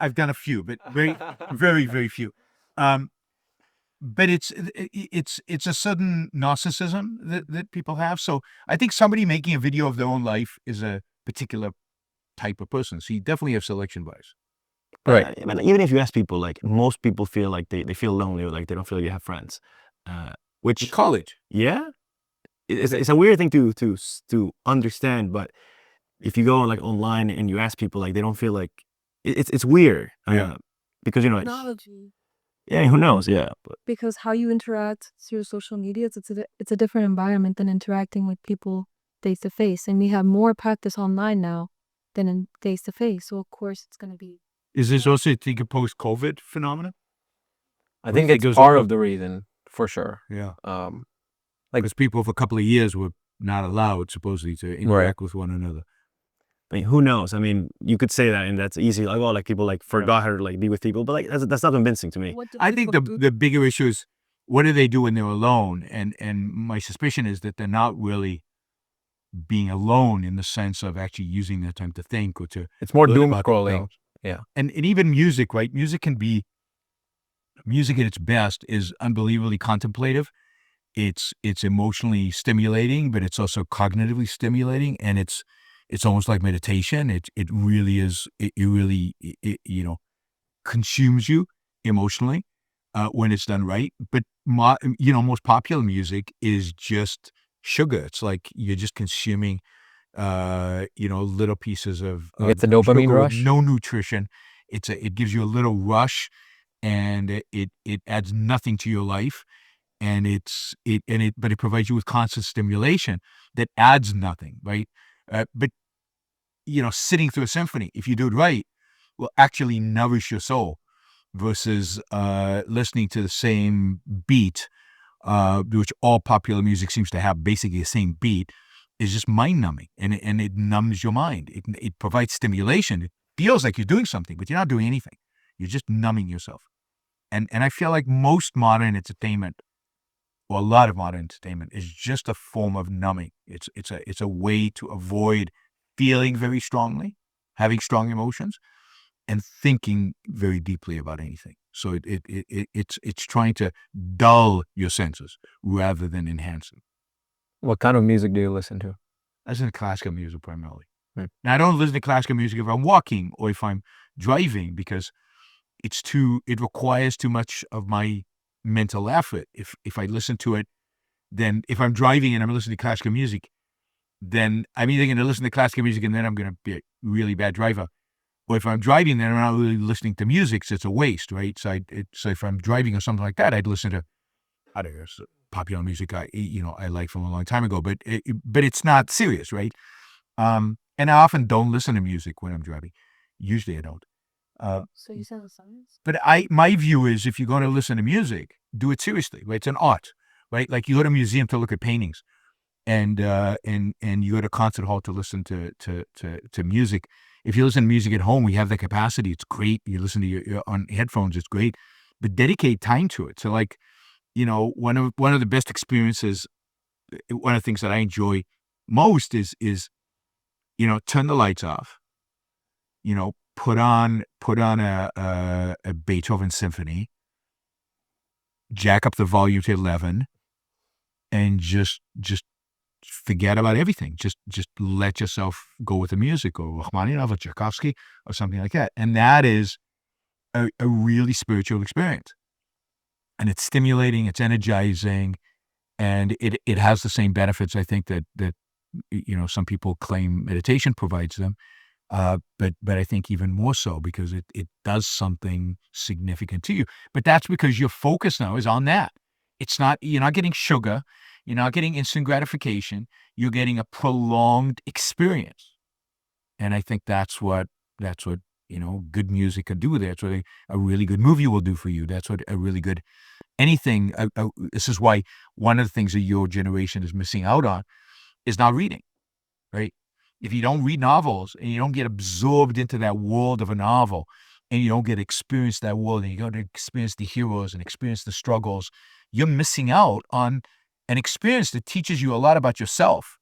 I've done a few, but very, very, very few. But it's a sudden narcissism that people have. So I think somebody making a video of their own life is a particular type of person. So you definitely have selection bias. Right. I mean, even if you ask people, like most people feel like they feel lonely, or like they don't feel like they have friends. Which In college, yeah, it's a weird thing to understand. But if you go like online and you ask people, like they don't feel like it's weird. Yeah. Because Technology. yeah, who knows? Yeah, but Because how you interact through social media, it's a different environment than interacting with people face to face. And we have more practice online now than in face to face. So of course it's going to be. is this also, you think, a post-COVID phenomenon? I What do you think think it's goes part on? of the reason, for sure. Yeah. Like- Because people for a couple of years were not allowed, supposedly, to interact with one another. I mean, who knows? I mean, you could say that, and that's easy. Like, like people like forgot how to like be with people, but like that's not convincing to me. What do I think people do? the bigger issue is, what do they do when they're alone? And my suspicion is that they're not really being alone in the sense of actually using their time to think or to It's more learn doom about scrolling. themselves. Yeah. And even music, right? Music at its best is unbelievably contemplative. It's emotionally stimulating, but it's also cognitively stimulating, and it's almost like meditation. It really is. It really consumes you emotionally when it's done right. But most popular music is just sugar. It's like you're just consuming little pieces of It's the dopamine sugar with rush. no nutrition. It gives you a little rush, and it adds nothing to your life. And but it provides you with constant stimulation that adds nothing, right? But sitting through a symphony, if you do it right, will actually nourish your soul, versus listening to the same beat, which all popular music seems to have basically the same beat, is just mind numbing, and it numbs your mind. It provides stimulation. It feels like you're doing something, but you're not doing anything. You're just numbing yourself. And I feel like most modern entertainment, or a lot of modern entertainment, is just a form of numbing. It's a way to avoid feeling very strongly, having strong emotions, and thinking very deeply about anything. So it's trying to dull your senses rather than enhance them. What kind of music do you listen to? I listen to classical music primarily. Right. Now, I don't listen to classical music if I'm walking or if I'm driving, because it requires too much of my mental effort. If I listen to it, then if I'm driving and I'm listening to classical music, then I'm either going to listen to classical music and then I'm going to be a really bad driver. Or if I'm driving, then I'm not really listening to music, so it's a waste, right? So if I'm driving or something like that, I'd listen to, I don't know, popular music I like from a long time ago, but it's not serious, right? And I often don't listen to music when I'm driving. Usually I don't. So you said the science? But my view is, if you're going to listen to music, do it seriously, right? It's an art, right? Like you go to a museum to look at paintings, and you go to a concert hall to listen to music. If you listen to music at home, we have the capacity. It's great. You listen to your on headphones. It's great, but dedicate time to it. So, like, one of the best experiences, one of the things that I enjoy most is turn the lights off. Put on a Beethoven symphony, jack up the volume to 11, and just forget about everything. Just let yourself go with the music, or Rachmaninoff or Tchaikovsky or something like that. And that is a really spiritual experience. And it's stimulating, it's energizing, and it has the same benefits, I think, that Some people claim meditation provides them, but I think even more so because it does something significant to you. But that's because your focus now is on that. It's not, you're not getting sugar, you're not getting instant gratification, you're getting a prolonged experience. And I think that's what good music can do. That's what a really good movie will do for you. That's what a really good anything. This is why one of the things that your generation is missing out on is not reading, right? If you don't read novels and you don't get absorbed into that world of a novel and you don't get to experience that world and you don't experience the heroes and experience the struggles, you're missing out on an experience that teaches you a lot about yourself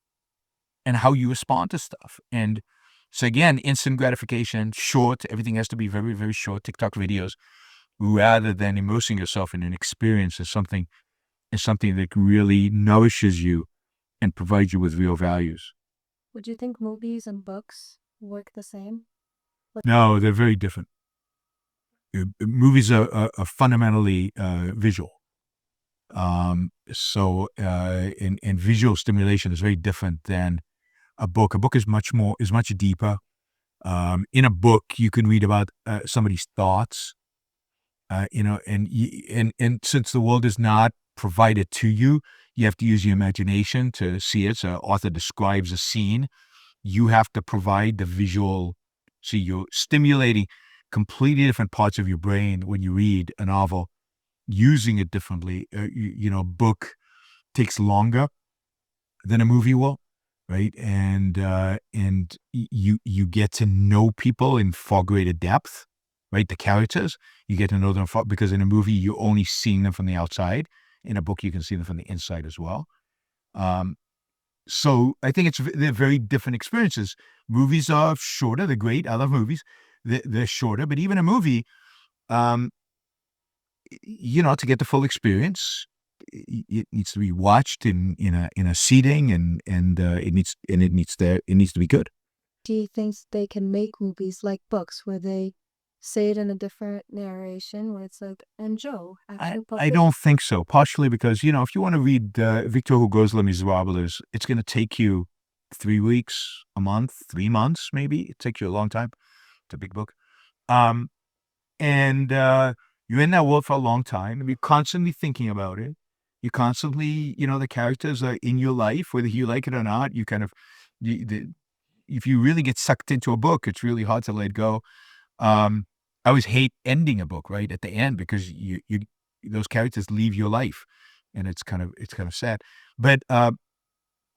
and how you respond to stuff. And so again, instant gratification, short, everything has to be very, very short, TikTok videos, rather than immersing yourself in an experience is something that really nourishes you and provides you with real values. Would you think movies and books work the same? No, they're very different. Movies are fundamentally visual. And visual stimulation is very different than a book. A book is much deeper. In a book, you can read about somebody's thoughts, and since the world is not provided to you, you have to use your imagination to see it. So author describes a scene. You have to provide the visual. So you're stimulating completely different parts of your brain when you read a novel, using it differently. A book takes longer than a movie will, right? And you get to know people in far greater depth, right? The characters, you get to know them because in a movie you're only seeing them from the outside. In a book, you can see them from the inside as well. So I think they're very different experiences. Movies are shorter. They're great. I love movies. They're shorter, but even a movie, to get the full experience, it needs to be watched in a seating, and it needs to be good. Do you think they can make movies like books where they say it in a different narration where it's like, and Joe actually I don't think so. Partially because, if you want to read Victor Hugo's Les Miserables, it's going to take you 3 weeks, a month, 3 months, maybe. It takes you a long time. It's a big book. And you're in that world for a long time. You're constantly thinking about it. You constantly, the characters are in your life, whether you like it or not. You kind of, if you really get sucked into a book, it's really hard to let go. I always hate ending a book right at the end because you those characters leave your life, and it's kind of sad. But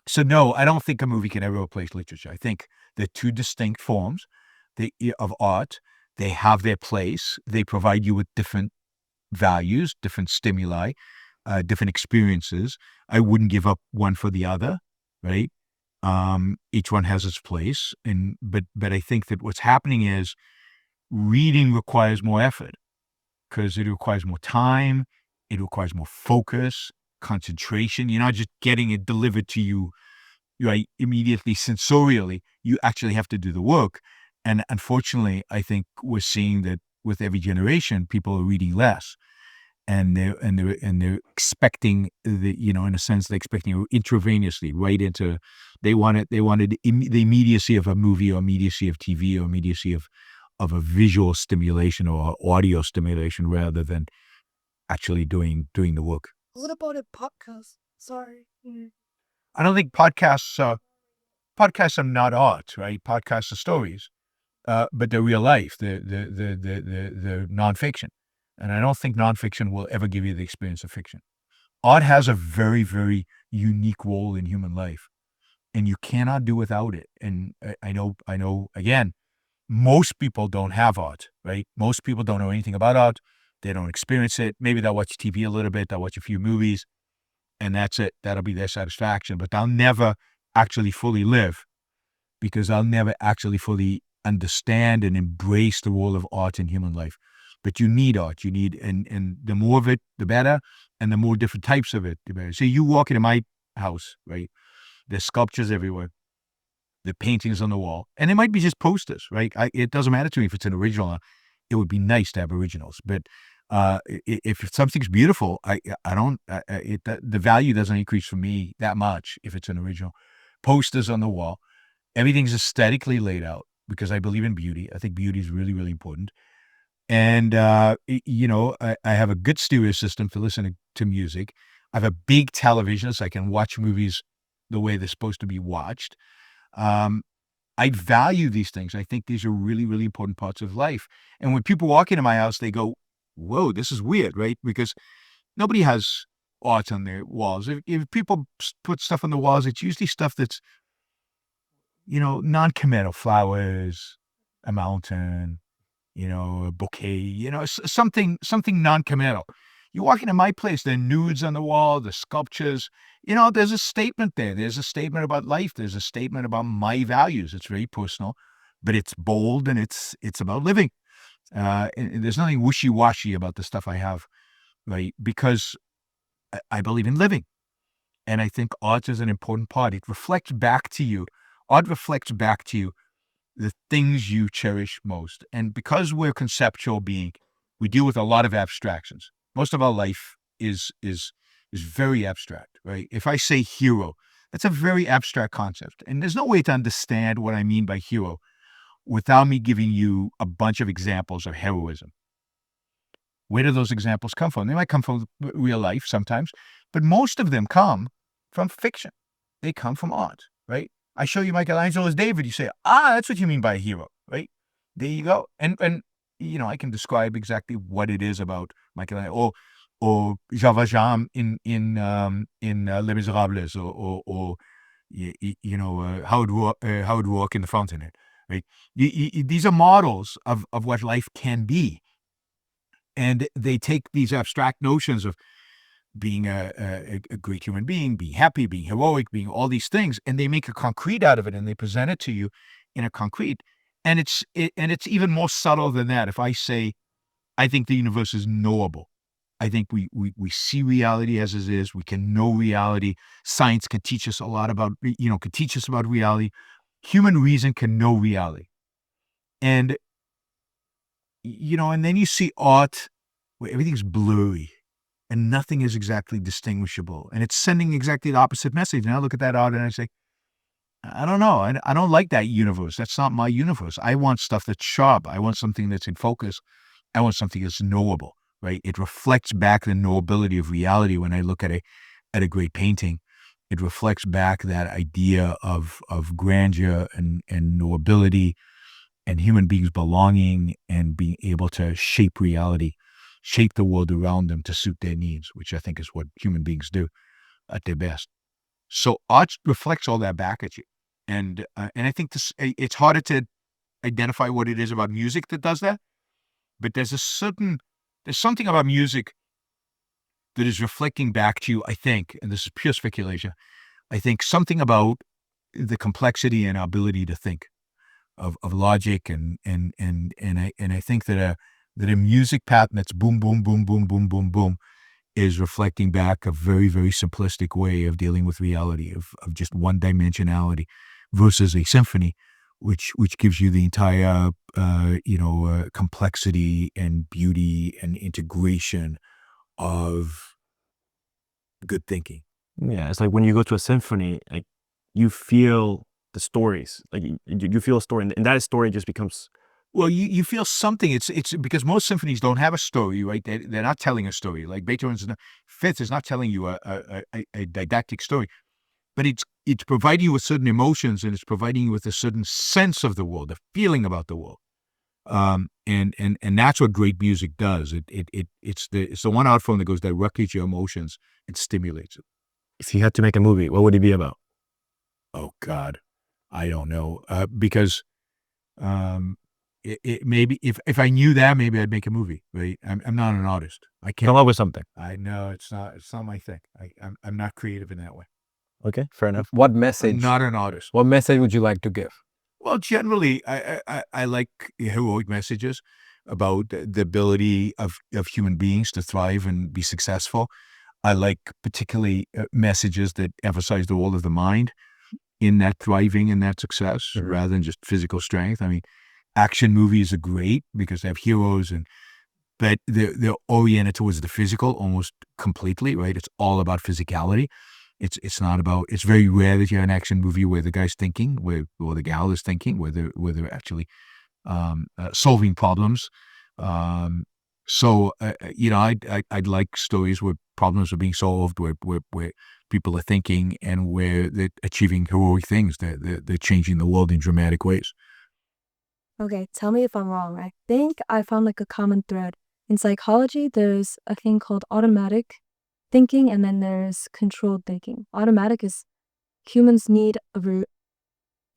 so no, I don't think a movie can ever replace literature. I think they're two distinct forms of art. They have their place. They provide you with different values, different stimuli, different experiences. I wouldn't give up one for the other, right? Each one has its place, but I think that what's happening is reading requires more effort because it requires more time. It requires more focus, concentration. You're not just getting it delivered to you right immediately sensorially. You actually have to do the work. And unfortunately, I think we're seeing that with every generation, people are reading less, and they're expecting in a sense, they're expecting intravenously right into. They wanted the immediacy of a movie, or immediacy of TV, or immediacy of a visual stimulation or audio stimulation, rather than actually doing the work. What about a podcast? Sorry. I don't think podcasts are not art, right? Podcasts are stories, but they're real life. They're nonfiction, and I don't think nonfiction will ever give you the experience of fiction. Art has a very, very unique role in human life, and you cannot do without it. And I know. Again, most people don't have art, right? Most people don't know anything about art. They don't experience it. Maybe they'll watch TV a little bit. They'll watch a few movies, and that's it. That'll be their satisfaction. But they'll never actually fully live, because they'll never actually fully understand and embrace the role of art in human life. But you need art. You need, and the more of it, the better. And the more different types of it, the better. So you walk into my house, right? There's sculptures everywhere. The paintings on the wall, and it might be just posters, right? It doesn't matter to me if it's an original. It would be nice to have originals, but if something's beautiful, the value doesn't increase for me that much if it's an original. posters on the wall. Everything's aesthetically laid out because I believe in beauty. I think beauty is really, really important. And, I have a good stereo system for listening to music. I have a big television so I can watch movies the way they're supposed to be watched. I value these things. I think these are really, really important parts of life. And when people walk into my house, they go, whoa, this is weird, right? Because nobody has art on their walls. If people put stuff on the walls, it's usually stuff that's, non-committal, flowers, a mountain, a bouquet, something non-committal. You walk into my place, there are nudes on the wall, the sculptures, there's a statement there. There's a statement about life. There's a statement about my values. It's very personal, but it's bold and it's about living. And there's nothing wishy-washy about the stuff I have, right? Because I believe in living. And I think art is an important part. It reflects back to you. Art reflects back to you the things you cherish most. And because we're a conceptual being, we deal with a lot of abstractions. Most of our life is very abstract, right? If I say hero, that's a very abstract concept. And there's no way to understand what I mean by hero without me giving you a bunch of examples of heroism. Where do those examples come from? They might come from real life sometimes, but most of them come from fiction. They come from art, right? I show you Michelangelo's David, you say, that's what you mean by a hero, right? There you go. And I can describe exactly what it is about Michelangelo or Jean Valjean in Les Miserables or Howard Rourke in The Fountainhead, right? These are models of what life can be. And they take these abstract notions of being a great human being, being happy, being heroic, being all these things, and they make a concrete out of it, and they present it to you in a concrete. And it's even more subtle than that. If I say, I think the universe is knowable, I think we see reality as it is. We can know reality. Science can teach us a lot about, can teach us about reality. Human reason can know reality. And, and then you see art where everything's blurry and nothing is exactly distinguishable. And it's sending exactly the opposite message. And I look at that art and I say, I don't know. I don't like that universe. That's not my universe. I want stuff that's sharp. I want something that's in focus. I want something that's knowable, right? It reflects back the knowability of reality when I look at a great painting. It reflects back that idea of grandeur and knowability and human beings belonging and being able to shape reality, shape the world around them to suit their needs, which I think is what human beings do at their best. So art reflects all that back at you. And I think it's harder to identify what it is about music that does that. But there's something about music that is reflecting back to you, I think, and this is pure speculation, I think something about the complexity and our ability to think of logic and I think that a music pattern that's boom, boom, boom, boom, boom, boom, boom is reflecting back a very, very simplistic way of dealing with reality, of just one dimensionality versus a symphony, which gives you the entire, complexity and beauty and integration of good thinking. Yeah, it's like when you go to a symphony, like you feel the stories, like you feel a story, and that story just becomes. Well, you feel something. It's because most symphonies don't have a story, right? They're not telling a story. Like Beethoven's Fifth is not telling you a didactic story, but it's providing you with certain emotions and it's providing you with a certain sense of the world, a feeling about the world. And that's what great music does. It's the one art form that goes directly to your emotions and stimulates it. If you had to make a movie, what would it be about? Oh God, I don't know. Because it maybe if I knew that, maybe I'd make a movie. Right? I'm not an artist. I can't Come up with something. I know it's not my thing. I'm not creative in that way. Okay, fair enough. What I'm message? not an artist. What message would you like to give? Well, generally, I like heroic messages about the ability of human beings to thrive and be successful. I like particularly messages that emphasize the role of the mind in that thriving and that success rather than just physical strength. I mean, action movies are great because they have heroes, but they're oriented towards the physical almost completely, right? It's all about physicality. It's not about. It's very rare that you have an action movie where the guy's thinking, or the gal is thinking, where they're actually solving problems. So I'd like stories where problems are being solved, where people are thinking, and where they're achieving heroic things. They're changing the world in dramatic ways. Okay, tell me if I'm wrong. I think I found like a common thread. In psychology, there's a thing called automatic thinking, and then there's controlled thinking. Automatic is humans need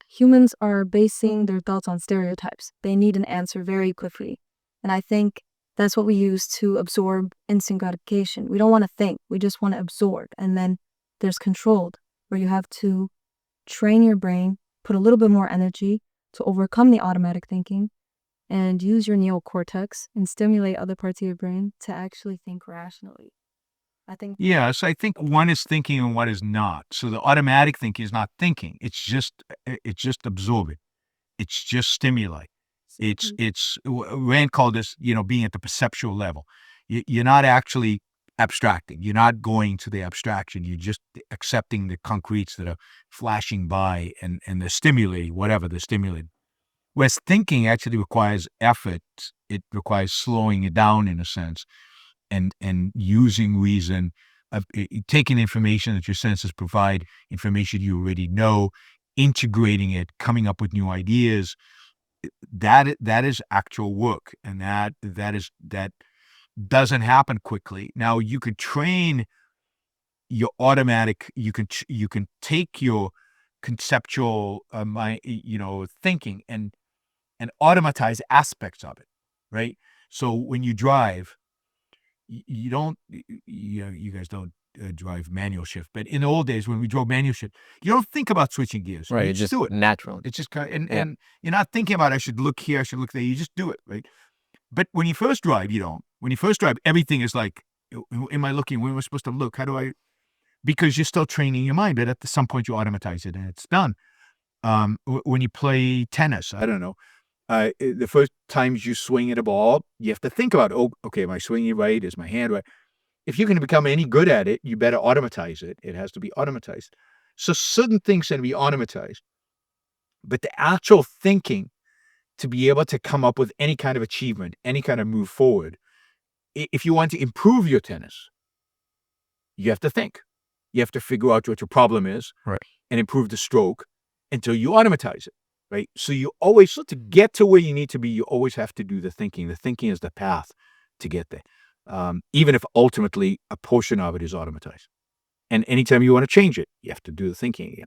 humans are basing their thoughts on stereotypes. They need an answer very quickly. And I think that's what we use to absorb instant gratification. We don't want to think, we just want to absorb. And then there's controlled, where you have to train your brain, put a little bit more energy to overcome the automatic thinking, and use your neocortex and stimulate other parts of your brain to actually think rationally. I think Yes, I think one is thinking and one is not. So the automatic thinking is not thinking. It's just absorbing. It's just stimuli. It's Rand called this, being at the perceptual level. You're not actually abstracting. You're not going to the abstraction. You're just accepting the concretes that are flashing by, and they're stimulating whatever they're stimulating. Whereas thinking actually requires effort. It requires slowing it down in a sense, and using reason, taking information that your senses provide, information you already know, integrating it, coming up with new ideas. That is actual work, and that doesn't happen quickly. Now you could train your automatic. You can take your conceptual thinking and automatize aspects of it, right? So when you drive, you don't, you guys don't drive manual shift, but in the old days when we drove manual shift, you don't think about switching gears. Right. You It's just just do it. natural. It's just kind of, Yeah. and you're not thinking about, I should look here, I should look there. You just do it, right? But when you first drive, you don't. When you first drive, everything is like, am I looking? Where am I supposed to look? How do I? Because you're still training your mind, but at some point you automatize it and it's done. When you play tennis, I don't know. The first times you swing at a ball, you have to think about, oh, okay, am I swinging right? Is my hand right? If you're going to become any good at it, you better automatize it. It has to be automatized. So certain things can be automatized, but the actual thinking to be able to come up with any kind of achievement, any kind of move forward, if you want to improve your tennis, you have to think. You have to figure out what your problem is, Right. and improve the stroke until you automatize it, right? So to get to where you need to be, you always have to do the thinking. The thinking is the path to get there, even if ultimately a portion of it is automatized. And anytime you want to change it, you have to do the thinking again.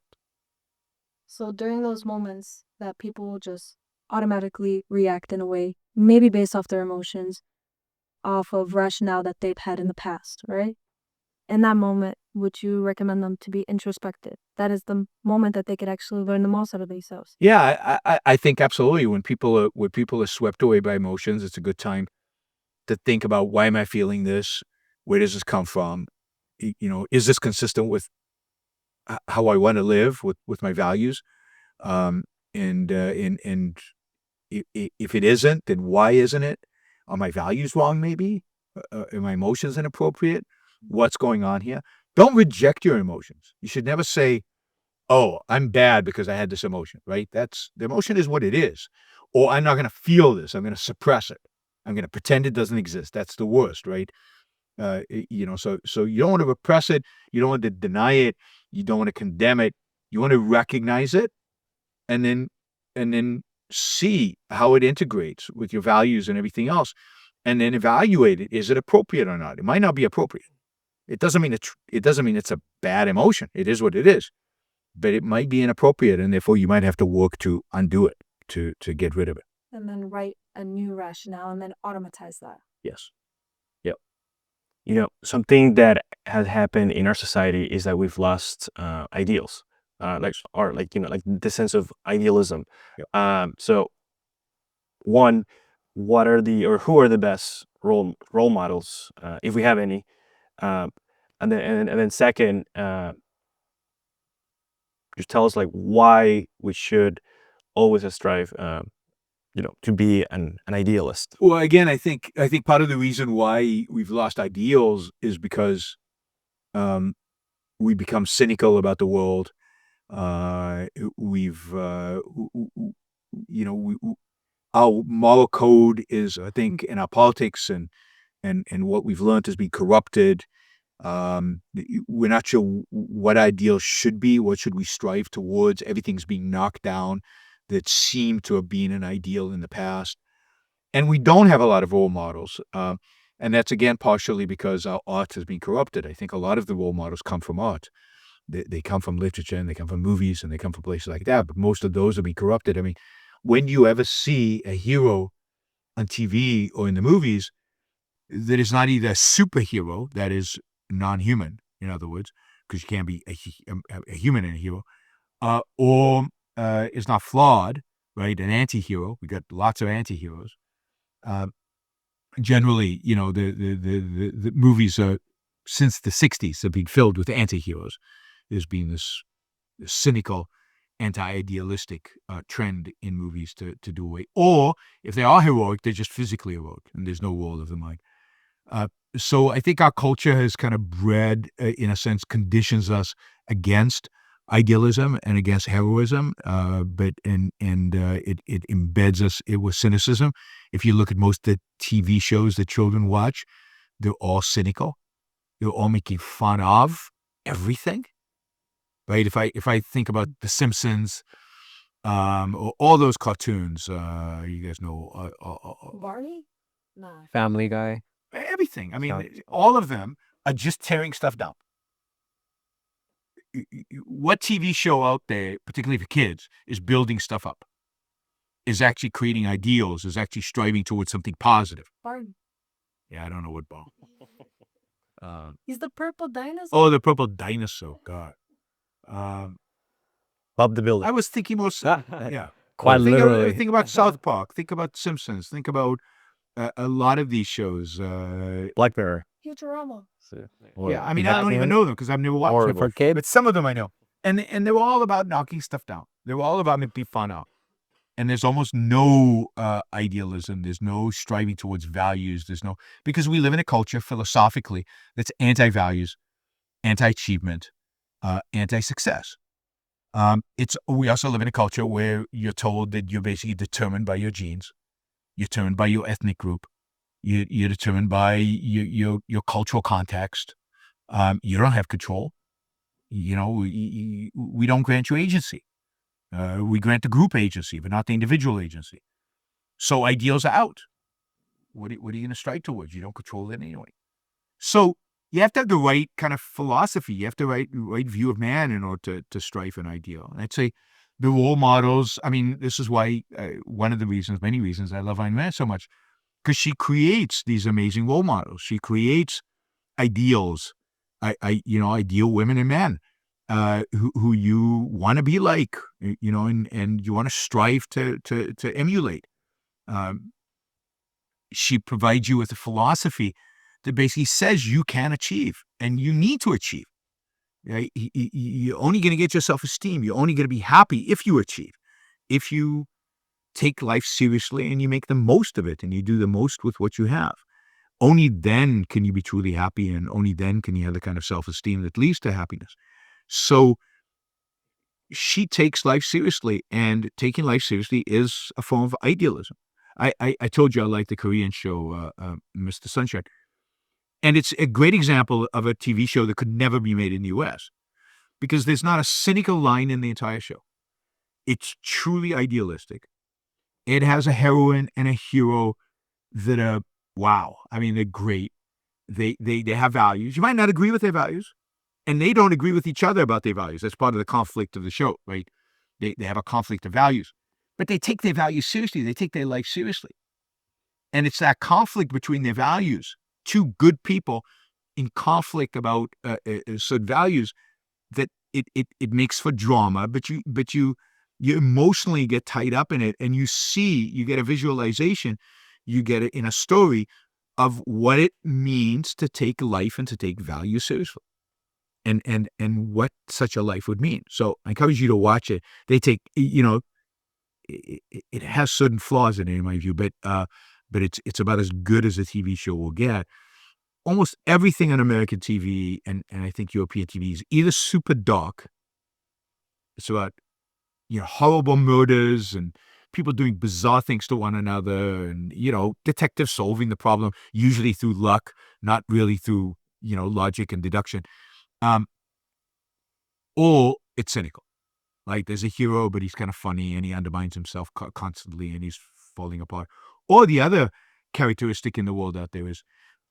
so. During those moments that people will just automatically react in a way, maybe based off their emotions, off of rationale that they've had in the past, right? In that moment, would you recommend them to be introspective? That is the moment that they could actually learn the most out of themselves. Yeah, I think absolutely. When people are swept away by emotions, it's a good time to think about, why am I feeling this? Where does this come from? Is this consistent with how I want to live, with my values? And if it isn't, then why isn't it? Are my values wrong? Maybe are my emotions inappropriate? What's going on here? Don't reject your emotions. You should never say, oh, I'm bad because I had this emotion, right? The emotion is what it is. Or I'm not going to feel this. I'm going to suppress it. I'm going to pretend it doesn't exist. That's the worst, right? So you don't want to repress it. You don't want to deny it. You don't want to condemn it. You want to recognize it, and then see how it integrates with your values and everything else, and then evaluate it. Is it appropriate or not? It might not be appropriate. It doesn't mean it's a bad emotion. It is what it is. But it might be inappropriate, and therefore you might have to work to undo it, to get rid of it. And then write a new rationale and then automatize that. Yes. Something that has happened in our society is that we've lost ideals, like the sense of idealism. So, one, who are the best role models, if we have any, and then second, just tell us like why we should always strive, to be an idealist. Well, again, I think part of the reason why we've lost ideals is because we become cynical about the world. Our moral code is, I think, in our politics and what we've learned has been corrupted. We're not sure what ideals should be. What should we strive towards? Everything's being knocked down that seemed to have been an ideal in the past. And we don't have a lot of role models. And that's, again, partially because our art has been corrupted. I think a lot of the role models come from art. They come from literature, and they come from movies, and they come from places like that. But most of those have been corrupted. I mean, when you ever see a hero on TV or in the movies that is not either a superhero, that is non-human, in other words, because you can't be a human and a hero, or is not flawed, right? An anti-hero. We got lots of anti-heroes. Generally, the movies since the 60s have been filled with anti-heroes. There's been this cynical, anti-idealistic trend in movies to do away. Or if they are heroic, they're just physically heroic, and there's no role of the mind. So I think our culture has kind of bred, in a sense, conditions us against idealism and against heroism, but it embeds us with cynicism. If you look at most of the TV shows that children watch, they're all cynical. They're all making fun of everything, right? If I think about The Simpsons, or all those cartoons, you guys know, Barney? Nah. Family Guy. everything. I mean, Yeah. all of them are just tearing stuff down. What TV show out there, particularly for kids, is building stuff up, is actually creating ideals, is actually striving towards something positive? Barney. Yeah, I don't know what ball. He's the purple dinosaur. Oh, the purple dinosaur. God. Bob the Builder. I was thinking more. Yeah. Quite literally. Think about South Park. Think about Simpsons. Think about a lot of these shows. Black Mirror. Futurama. Yeah, I mean, I don't even know them because I've never watched Or them. for kids. But some of them I know. And they were all about knocking stuff down. They were all about making fun of. And there's almost no idealism. There's no striving towards values. Because we live in a culture philosophically that's anti-values, anti-achievement, anti-success. We also live in a culture where you're told that you're basically determined by your genes. You're determined by your ethnic group. You're determined by your cultural context. You don't have control. We don't grant you agency. We grant the group agency, but not the individual agency. So ideals are out. What are you going to strive towards? You don't control it anyway. So you have to have the right kind of philosophy. You have the right view of man in order to strive an ideal. And I'd say the role models, I mean, this is why many reasons I love Ayn Rand so much, because she creates these amazing role models. She creates ideals, ideal women and men who you want to be like, and you want to strive to emulate. She provides you with a philosophy that basically says you can achieve and you need to achieve. Right? You're only going to get your self-esteem. You're only going to be happy if you achieve. If you take life seriously and you make the most of it and you do the most with what you have. Only then can you be truly happy, and only then can you have the kind of self-esteem that leads to happiness. So she takes life seriously, and taking life seriously is a form of idealism. I told you I like the Korean show, Mr. Sunshine. And it's a great example of a TV show that could never be made in the U.S. because there's not a cynical line in the entire show. It's truly idealistic. It has a heroine and a hero that are, wow. I mean, they're great. They have values. You might not agree with their values, and they don't agree with each other about their values. That's part of the conflict of the show, right? They have a conflict of values. But they take their values seriously. They take their life seriously. And it's that conflict between their values, two good people in conflict about certain values, that it makes for drama, but you emotionally get tied up in it, and you get a visualization, you get it in a story of what it means to take life and to take values seriously, and what such a life would mean. So I encourage you to watch it. They take, it has certain flaws in it, in my view, but it's about as good as a TV show will get. almost everything on American TV and I think European TV is either super dark. It's about, horrible murders and people doing bizarre things to one another and, detectives solving the problem, usually through luck, not really through, logic and deduction. Or it's cynical. Like there's a hero, but he's kind of funny and he undermines himself constantly and he's falling apart. Or the other characteristic in the world out there is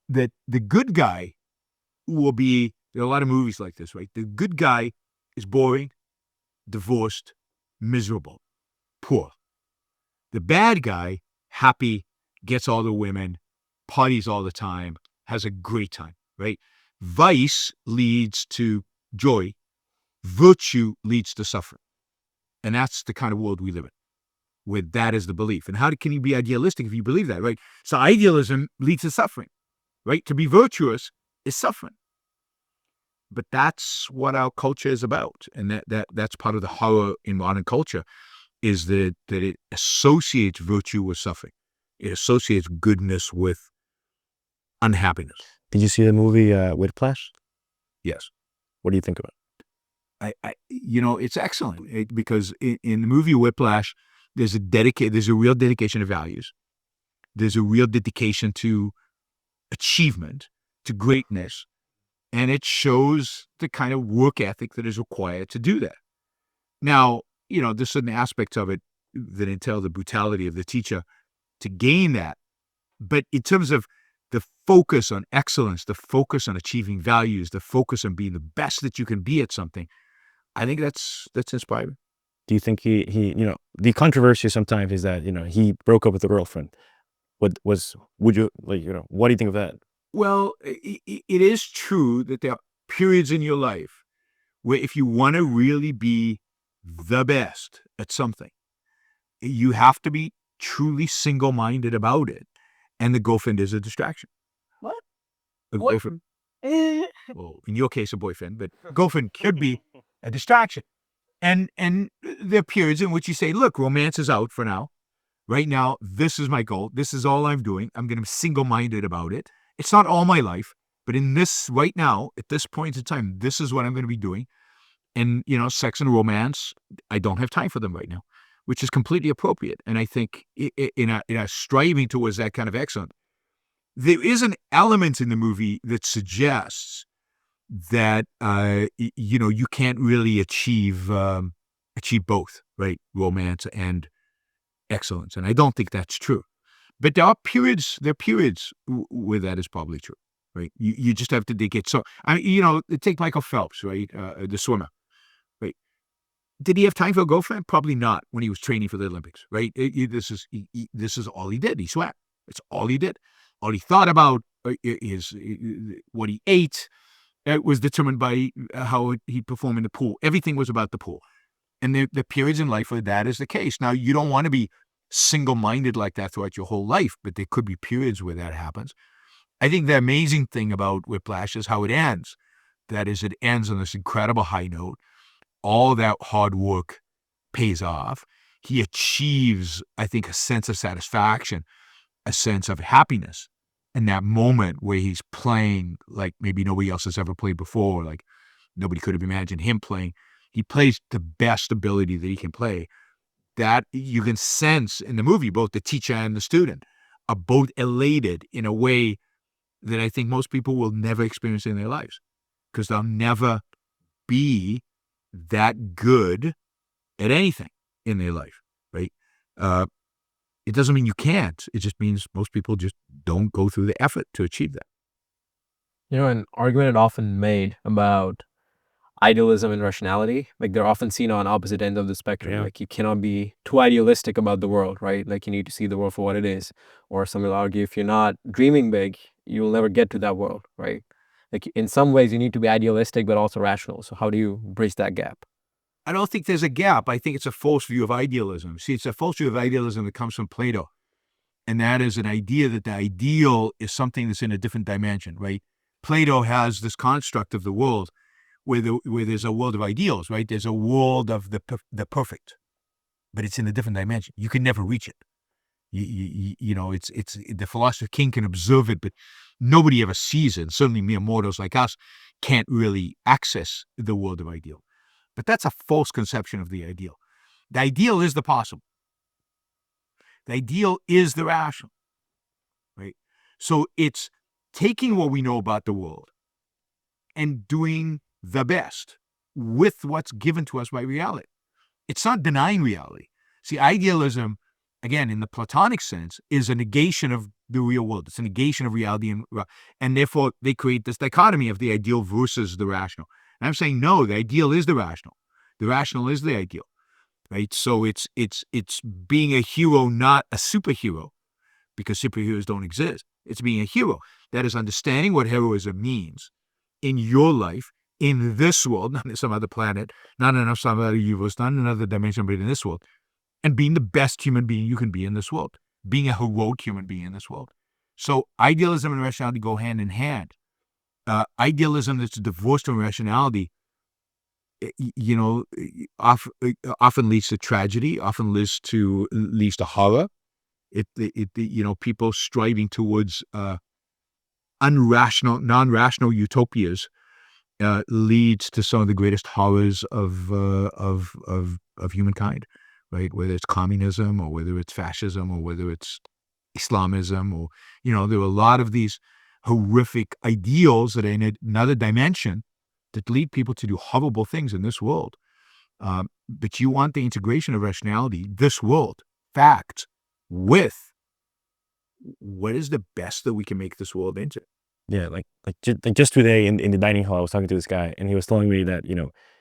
that the good guy will be, there are a lot of movies like this, right? The good guy is boring, divorced, miserable, poor. The bad guy, happy, gets all the women, parties all the time, has a great time, right? Vice leads to joy. Virtue leads to suffering. And that's the kind of world we live in, where that is the belief. And how can you be idealistic if you believe that, right? So idealism leads to suffering, right? To be virtuous is suffering. But that's what our culture is about. And that's part of the horror in modern culture, is that it associates virtue with suffering. It associates goodness with unhappiness. Did you see the movie Whiplash? Yes. What do you think about it? It's excellent because in the movie Whiplash, there's a real dedication to values. There's a real dedication to achievement, to greatness, and it shows the kind of work ethic that is required to do that. Now, there's certain aspects of it that entail the brutality of the teacher to gain that. But in terms of the focus on excellence, the focus on achieving values, the focus on being the best that you can be at something, I think that's inspiring. Do you think he the controversy sometimes is that, he broke up with a girlfriend. What do you think of that? Well, it is true that there are periods in your life where if you want to really be the best at something, you have to be truly single-minded about it. And the girlfriend is a distraction. What? A girlfriend. Well, in your case, a boyfriend, but girlfriend could be a distraction. And there are periods in which you say, look, romance is out for now. Right now, this is my goal. This is all I'm doing. I'm going to be single-minded about it. It's not all my life, but in this right now, at this point in time, this is what I'm going to be doing. And, sex and romance, I don't have time for them right now, which is completely appropriate. And I think in our striving towards that kind of excellence, there is an element in the movie that suggests that, you can't really achieve both, right? Romance and excellence. And I don't think that's true. But there are periods where that is probably true, right? You just have to dig it. So, take Michael Phelps, right? The swimmer, right? Did he have time for a girlfriend? Probably not when he was training for the Olympics, right? This is all he did. He swam. It's all he did. All he thought about is what he ate. It was determined by how he performed in the pool. Everything was about the pool. And the periods in life where that is the case. Now, you don't want to be single-minded like that throughout your whole life, but there could be periods where that happens. I think the amazing thing about Whiplash is how it ends. That is, it ends on this incredible high note. All that hard work pays off. He achieves, I think, a sense of satisfaction, a sense of happiness in that moment where he's playing like maybe nobody else has ever played before, like nobody could have imagined him playing. He plays the best ability that he can play. That you can sense in the movie, both the teacher and the student are both elated in a way that I think most people will never experience in their lives, because they'll never be that good at anything in their life, right? It doesn't mean you can't. It just means most people just don't go through the effort to achieve that. An argument is often made about idealism and rationality, like they're often seen on opposite ends of the spectrum. Yeah. Like you cannot be too idealistic about the world, right? Like you need to see the world for what it is. Or some will argue if you're not dreaming big, you will never get to that world, right? Like in some ways you need to be idealistic but also rational. So how do you bridge that gap? I don't think there's a gap. I think it's a false view of idealism. See, it's a false view of idealism that comes from Plato. And that is an idea that the ideal is something that's in a different dimension, right? Plato has this construct of the world where there's a world of ideals, right? There's a world of the perfect, but it's in a different dimension. You can never reach it. It's the philosopher king can observe it, but nobody ever sees it. Certainly mere mortals like us can't really access the world of ideal. But that's a false conception of the ideal. The ideal is the possible. The ideal is the rational, right? So it's taking what we know about the world and doing the best with what's given to us by reality. It's not denying reality. See, idealism, again, in the Platonic sense, is a negation of the real world. It's a negation of reality, and therefore they create this dichotomy of the ideal versus the rational. And I'm saying, no, the ideal is the rational. The rational is the ideal, right? So it's being a hero, not a superhero, because superheroes don't exist. It's being a hero. That is understanding what heroism means in your life, in this world, not in some other planet, not in some other universe, not in another dimension, but in this world, and being the best human being you can be in this world, being a heroic human being in this world. So idealism and rationality go hand in hand. Idealism that's divorced from rationality, often leads to tragedy, often leads to horror. People striving towards non-rational utopias leads to some of the greatest horrors of humankind, right? Whether it's communism or whether it's fascism or whether it's Islamism, or there are a lot of these horrific ideals that are in another dimension that lead people to do horrible things in this world. But you want the integration of rationality, this world, facts, with what is the best that we can make this world into. Yeah, just today in the dining hall, I was talking to this guy, and he was telling me that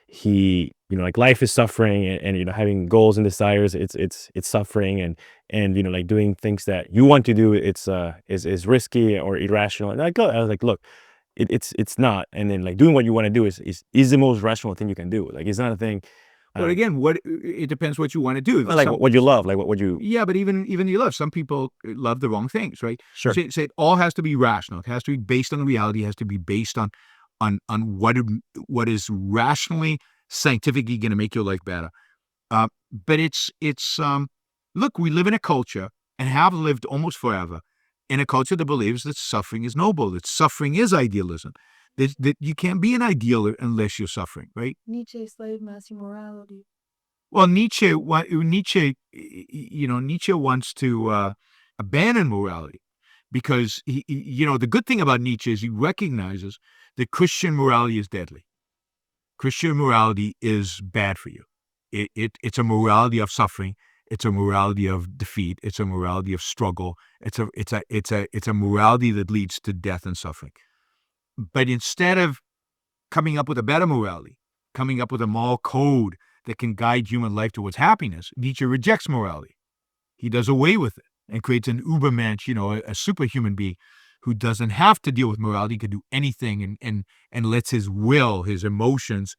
he life is suffering, and having goals and desires, it's suffering, and like doing things that you want to do, it's is risky or irrational. And I was like, look, it's not. And then like doing what you want to do is the most rational thing you can do. Like it's not a thing. But again, it depends what you want to do. Like what you love, like what you. Yeah, but even you love. Some people love the wrong things, right? Sure. So it all has to be rational. It has to be based on reality. It has to be based on what is rationally, scientifically going to make your life better. But it's look, we live in a culture and have lived almost forever in a culture that believes that suffering is noble, that suffering is idealism. That you can't be an ideal unless you're suffering, right? Nietzsche slave master morality. Well, Nietzsche wants to abandon morality because the good thing about Nietzsche is he recognizes that Christian morality is deadly. Christian morality is bad for you. It's a morality of suffering. It's a morality of defeat. It's a morality of struggle. It's a morality that leads to death and suffering. But instead of coming up with a better morality, coming up with a moral code that can guide human life towards happiness, Nietzsche rejects morality. He does away with it and creates an Ubermensch, a superhuman being who doesn't have to deal with morality, can do anything and lets his will, his emotions,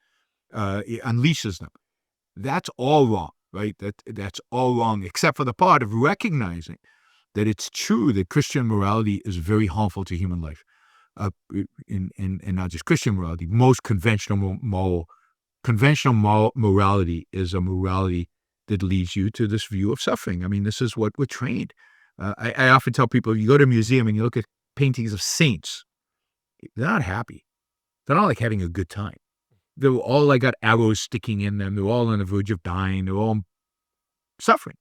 unleashes them. That's all wrong, right? That's all wrong, except for the part of recognizing that it's true that Christian morality is very harmful to human life. And not just Christian morality, most conventional morality is a morality that leads you to this view of suffering. I mean, this is what we're trained. I often tell people, you go to a museum and you look at paintings of saints, they're not happy. They're not like having a good time. They're all like got arrows sticking in them. They're all on the verge of dying. They're all suffering.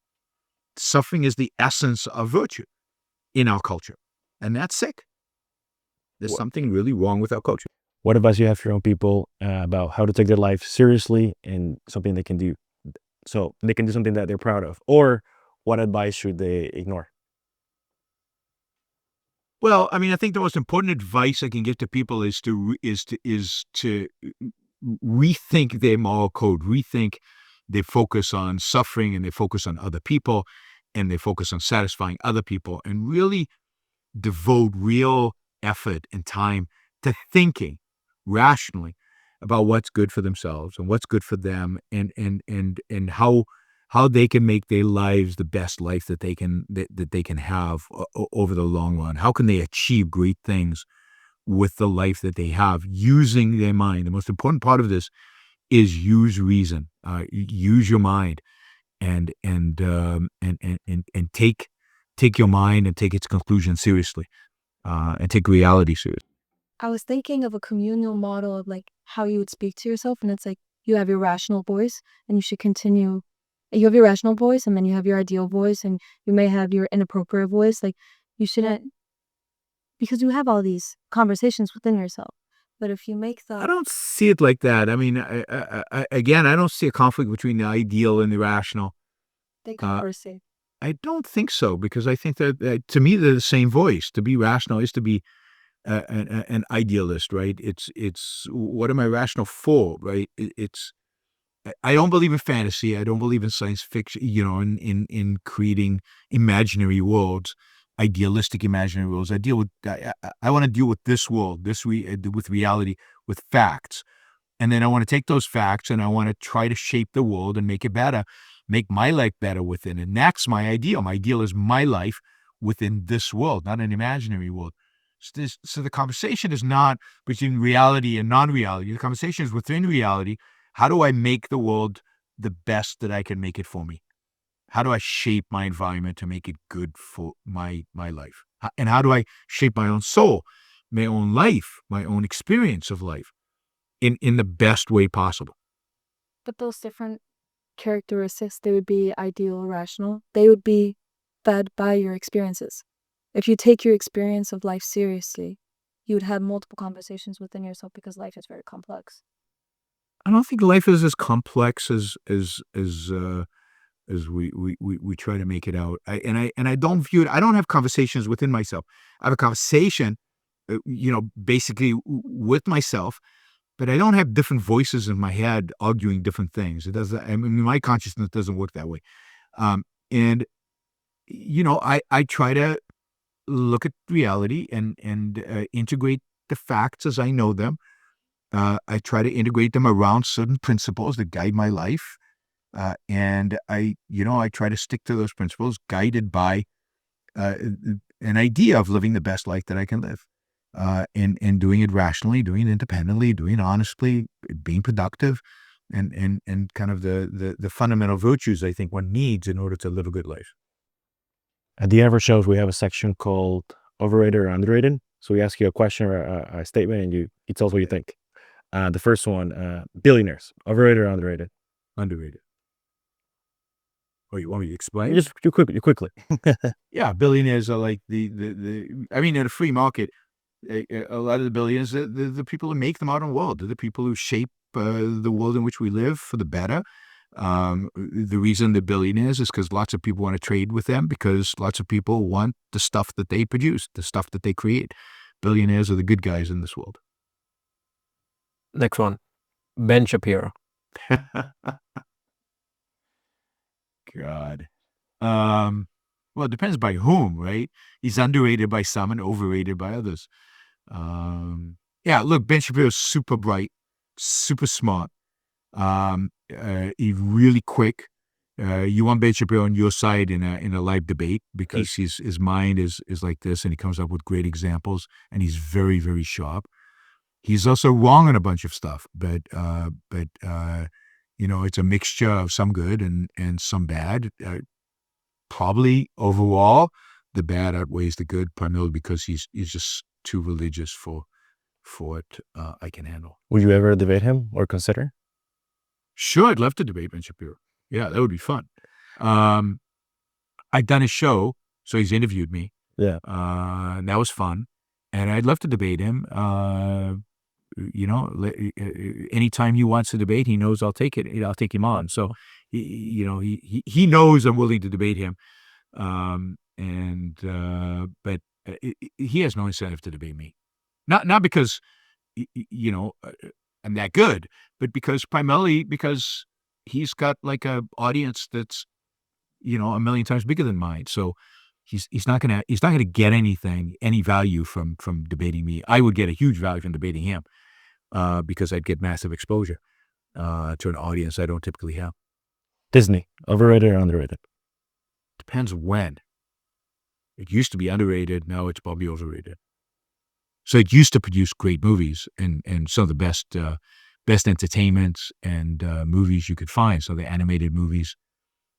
Suffering is the essence of virtue in our culture. And that's sick. There's something really wrong with our culture. What advice you have for your own people about how to take their life seriously and something they can do, so they can do something that they're proud of, or what advice should they ignore? Well, I mean, I think the most important advice I can give to people is to rethink their moral code, rethink their focus on suffering, and they focus on other people, and they focus on satisfying other people, and really devote real effort and time to thinking rationally about what's good for themselves and what's good for them, and how they can make their lives the best life that they can have over the long run. How can they achieve great things with the life that they have using their mind? The most important part of this is use reason, use your mind, and take take your mind and take its conclusions seriously, and take reality seriously. I was thinking of a communal model of like how you would speak to yourself, and it's like you have your rational voice, and you should continue. You have your rational voice, and then you have your ideal voice, and you may have your inappropriate voice. Like you shouldn't, because you have all these conversations within yourself. But if you make I the don't see it like that. I mean, again, I don't see a conflict between the ideal and the rational. they Uh, conversate. I don't think so, because I think that to me they're the same voice. To be rational is to be an idealist, right? It's what am I rational for, right? I don't believe in fantasy. I don't believe in science fiction. In creating imaginary worlds, idealistic imaginary worlds. I want to deal with this world, with reality, with facts. And then I want to take those facts and I want to try to shape the world and make it better, make my life better within it. And that's my ideal. My ideal is my life within this world, not an imaginary world. So the conversation is not between reality and non-reality. The conversation is within reality. How do I make the world the best that I can make it for me? How do I shape my environment to make it good for my life? And how do I shape my own soul, my own life, my own experience of life in the best way possible? But those different characteristics, they would be ideal, rational. They would be fed by your experiences. If you take your experience of life seriously, you would have multiple conversations within yourself because life is very complex. I don't think life is as complex as we try to make it out. I don't view it. I don't have conversations within myself. I have a conversation, basically with myself, but I don't have different voices in my head arguing different things. It doesn't. I mean, my consciousness doesn't work that way. And I try to look at reality and integrate the facts as I know them. I try to integrate them around certain principles that guide my life. And I try to stick to those principles guided by an idea of living the best life that I can live. And doing it rationally, doing it independently, doing it honestly, being productive, and kind of the fundamental virtues I think one needs in order to live a good life. At the end of our shows, we have a section called overrated or underrated. So we ask you a question or a statement, and you tell us what you think. The first one, billionaires, overrated or underrated? Underrated. Oh, you want me to explain? Just you quickly. Yeah, billionaires are like I mean, in a free market, a lot of the billionaires, the people who make the modern world. They're the people who shape the world in which we live for the better. The reason they're billionaires is because lots of people want to trade with them, because lots of people want the stuff that they produce, the stuff that they create. Billionaires are the good guys in this world. Next one, Ben Shapiro. God. Well, it depends by whom, right? He's underrated by some and overrated by others. Yeah, look, Ben Shapiro's super bright, super smart. He's really quick. You want Ben Shapiro on your side in a live debate, because his mind is like this, and he comes up with great examples, and he's very, very sharp. He's also wrong on a bunch of stuff, but it's a mixture of some good and some bad. Probably overall, the bad outweighs the good, primarily because he's just too religious for what I can handle. Would you ever debate him or consider? Sure, I'd love to debate Ben Shapiro. Yeah, that would be fun. I've done a show, so he's interviewed me. Yeah. That was fun, and I'd love to debate him. Anytime he wants to debate, he knows I'll take it. I'll take him on. So, he knows I'm willing to debate him. But he has no incentive to debate me. Not because, I'm that good, but primarily because he's got like a audience that's, a million times bigger than mine. So he's not gonna get any value from debating me. I would get a huge value from debating him, because I'd get massive exposure to an audience I don't typically have. Disney, overrated or underrated? Depends when. It used to be underrated. Now it's probably overrated. So it used to produce great movies and some of the best entertainments and movies you could find. So the animated movies,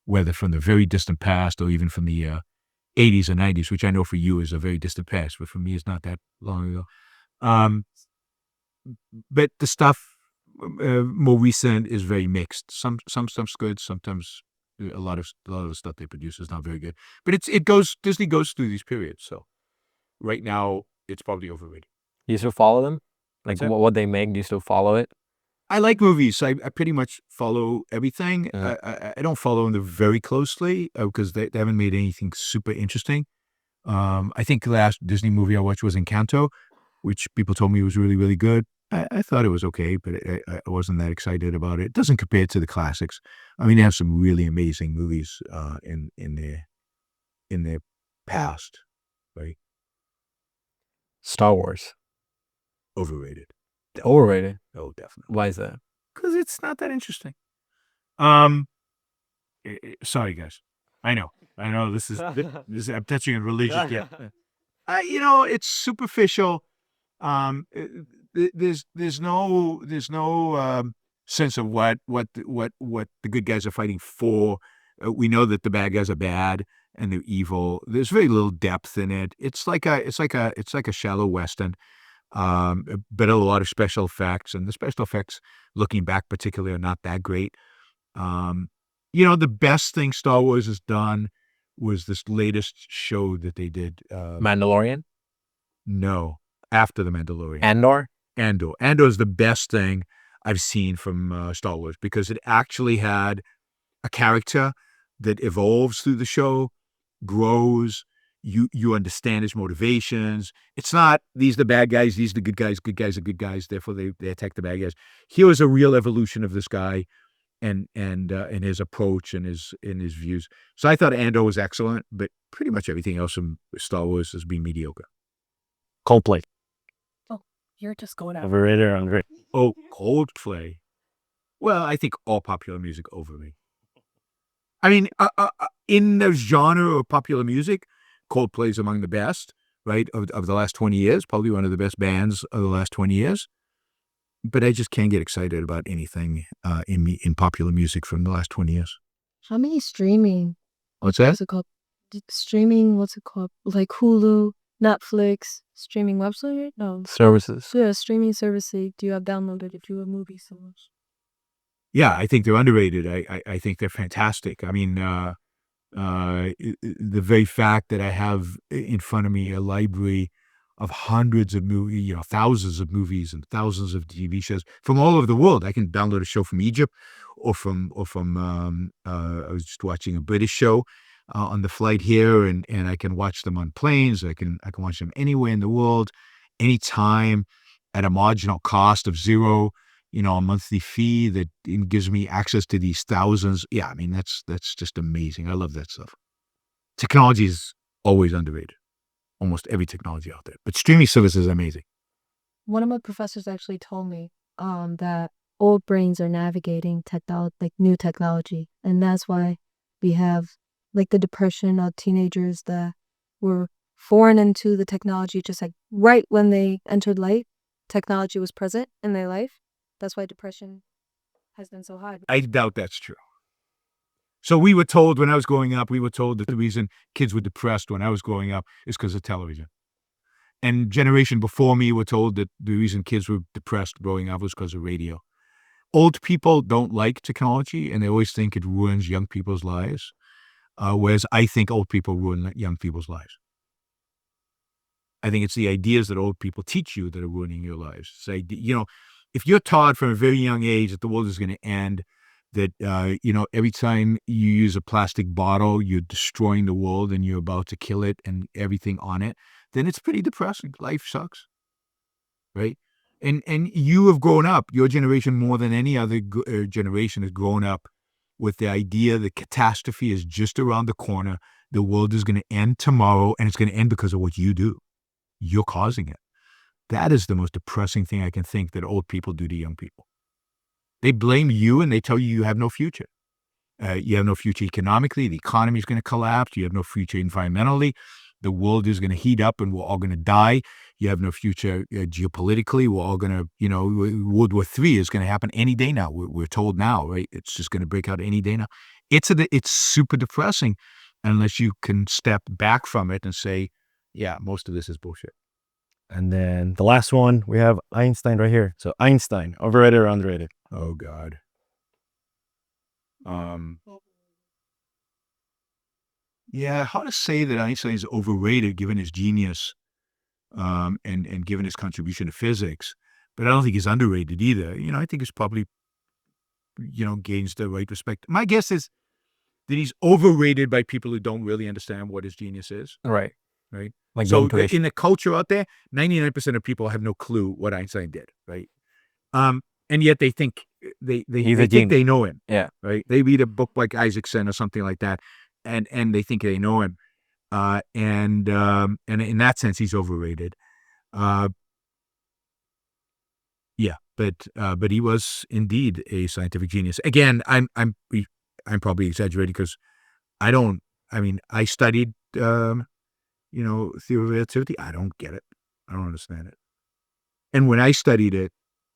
whether from the very distant past or even from the 80s and 90s, which I know for you is a very distant past, but for me it's not that long ago. But the stuff more recent is very mixed. Some stuff's good. Sometimes a lot of the stuff they produce is not very good. But Disney goes through these periods. So right now it's probably overrated. Do you still follow them? Like What's that? what they make, do you still follow it? I like movies. So I pretty much follow everything. Uh-huh. I don't follow them very closely because they haven't made anything super interesting. I think the last Disney movie I watched was Encanto, which people told me was really, really good. I thought it was okay, but I wasn't that excited about it. It doesn't compare to the classics. I mean, they have some really amazing movies in their past, right? Star Wars. Overrated. Overrated. Oh, definitely. Why is that? Because it's not that interesting. Sorry, guys. I know. This is I'm touching on religion. Yeah. It's superficial. There's no sense of what the good guys are fighting for. We know that the bad guys are bad and they're evil. There's very little depth in it. It's like a shallow Western. But a lot of special effects, and the special effects, looking back particularly, are not that great. The best thing Star Wars has done was this latest show that they did. Mandalorian? No, after the Mandalorian. Andor? Andor is the best thing I've seen from Star Wars because it actually had a character that evolves through the show, grows. You understand his motivations. It's not, these are the bad guys, these are the good guys are good guys, therefore they attack the bad guys. Here was a real evolution of this guy and his approach and his views. So I thought Andor was excellent, but pretty much everything else from Star Wars has been mediocre. Coldplay. You're just going out. Overrated or underrated? Oh, Coldplay. Well, I think all popular music overrated. I mean, in the genre of popular music, Coldplay is among the best, right, of the last 20 years, probably one of the best bands of the last 20 years. But I just can't get excited about anything in popular music from the last 20 years. How many streaming? What's that? What's it called? Streaming, what's it called? Like Hulu, Netflix, streaming website? No. Services. Yeah, streaming service. Do you have downloaded if you have movies so much? Yeah, I think they're underrated. I think they're fantastic. I mean, the very fact that I have in front of me a library of hundreds of movies, thousands of movies and thousands of TV shows from all over the world. I can download a show from Egypt or from I was just watching a British show on the flight here, and I can watch them on planes. I can watch them anywhere in the world, anytime, at a marginal cost of zero. A monthly fee that gives me access to these thousands. Yeah, I mean, that's just amazing. I love that stuff. Technology is always underrated. Almost every technology out there. But streaming service is amazing. One of my professors actually told me that old brains are navigating new technology. And that's why we have like the depression of teenagers that were foreign into the technology, just like right when they entered life, technology was present in their life. That's why depression has been so high. I doubt that's true. So we were told when I was growing up, that the reason kids were depressed when I was growing up is because of television. And generation before me were told that the reason kids were depressed growing up was because of radio. Old people don't like technology, and they always think it ruins young people's lives, whereas I think old people ruin young people's lives. I think it's the ideas that old people teach you that are ruining your lives. Say, if you're taught from a very young age that the world is going to end, that, every time you use a plastic bottle, you're destroying the world and you're about to kill it and everything on it, then it's pretty depressing. Life sucks, right? And you have grown up, your generation more than any other generation has grown up with the idea that catastrophe is just around the corner. The world is going to end tomorrow, and it's going to end because of what you do. You're causing it. That is the most depressing thing I can think that old people do to young people. They blame you and they tell you have no future. You have no future economically. The economy is going to collapse. You have no future environmentally. The world is going to heat up and we're all going to die. You have no future geopolitically. We're all going to, World War III is going to happen any day now. We're told now, right? It's just going to break out any day now. It's super depressing. unless you can step back from it and say, yeah, most of this is bullshit. And then the last one, we have Einstein right here. So Einstein, overrated or underrated? Oh God. Yeah, how to say that Einstein is overrated given his genius, and given his contribution to physics, but I don't think he's underrated either. I think he's probably, gains the right respect. My guess is that he's overrated by people who don't really understand what his genius is. Right. Right. Like So going to in the culture out there, 99% of people have no clue what Einstein did. Right. And yet they think they He's a think genius. they know him. Yeah. Right. They read a book like Isaacson or something like that, and they think they know him. And in that sense, he's overrated. Yeah, but he was indeed a scientific genius. Again, I'm probably exaggerating because I studied theory of relativity. I don't get it. I don't understand it. And when I studied it,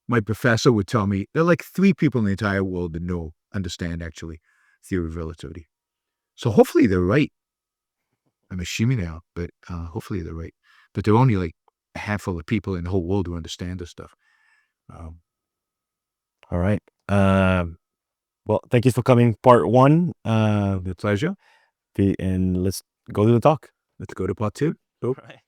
my professor would tell me there are like 3 people in the entire world that understand actually theory of relativity. So hopefully they're right. I'm assuming they are, but hopefully they're right. But there are only like a handful of people in the whole world who understand this stuff. All right. Well, thank you for coming, part 1. With pleasure. And let's go to the talk. Let's go to part 2. All right.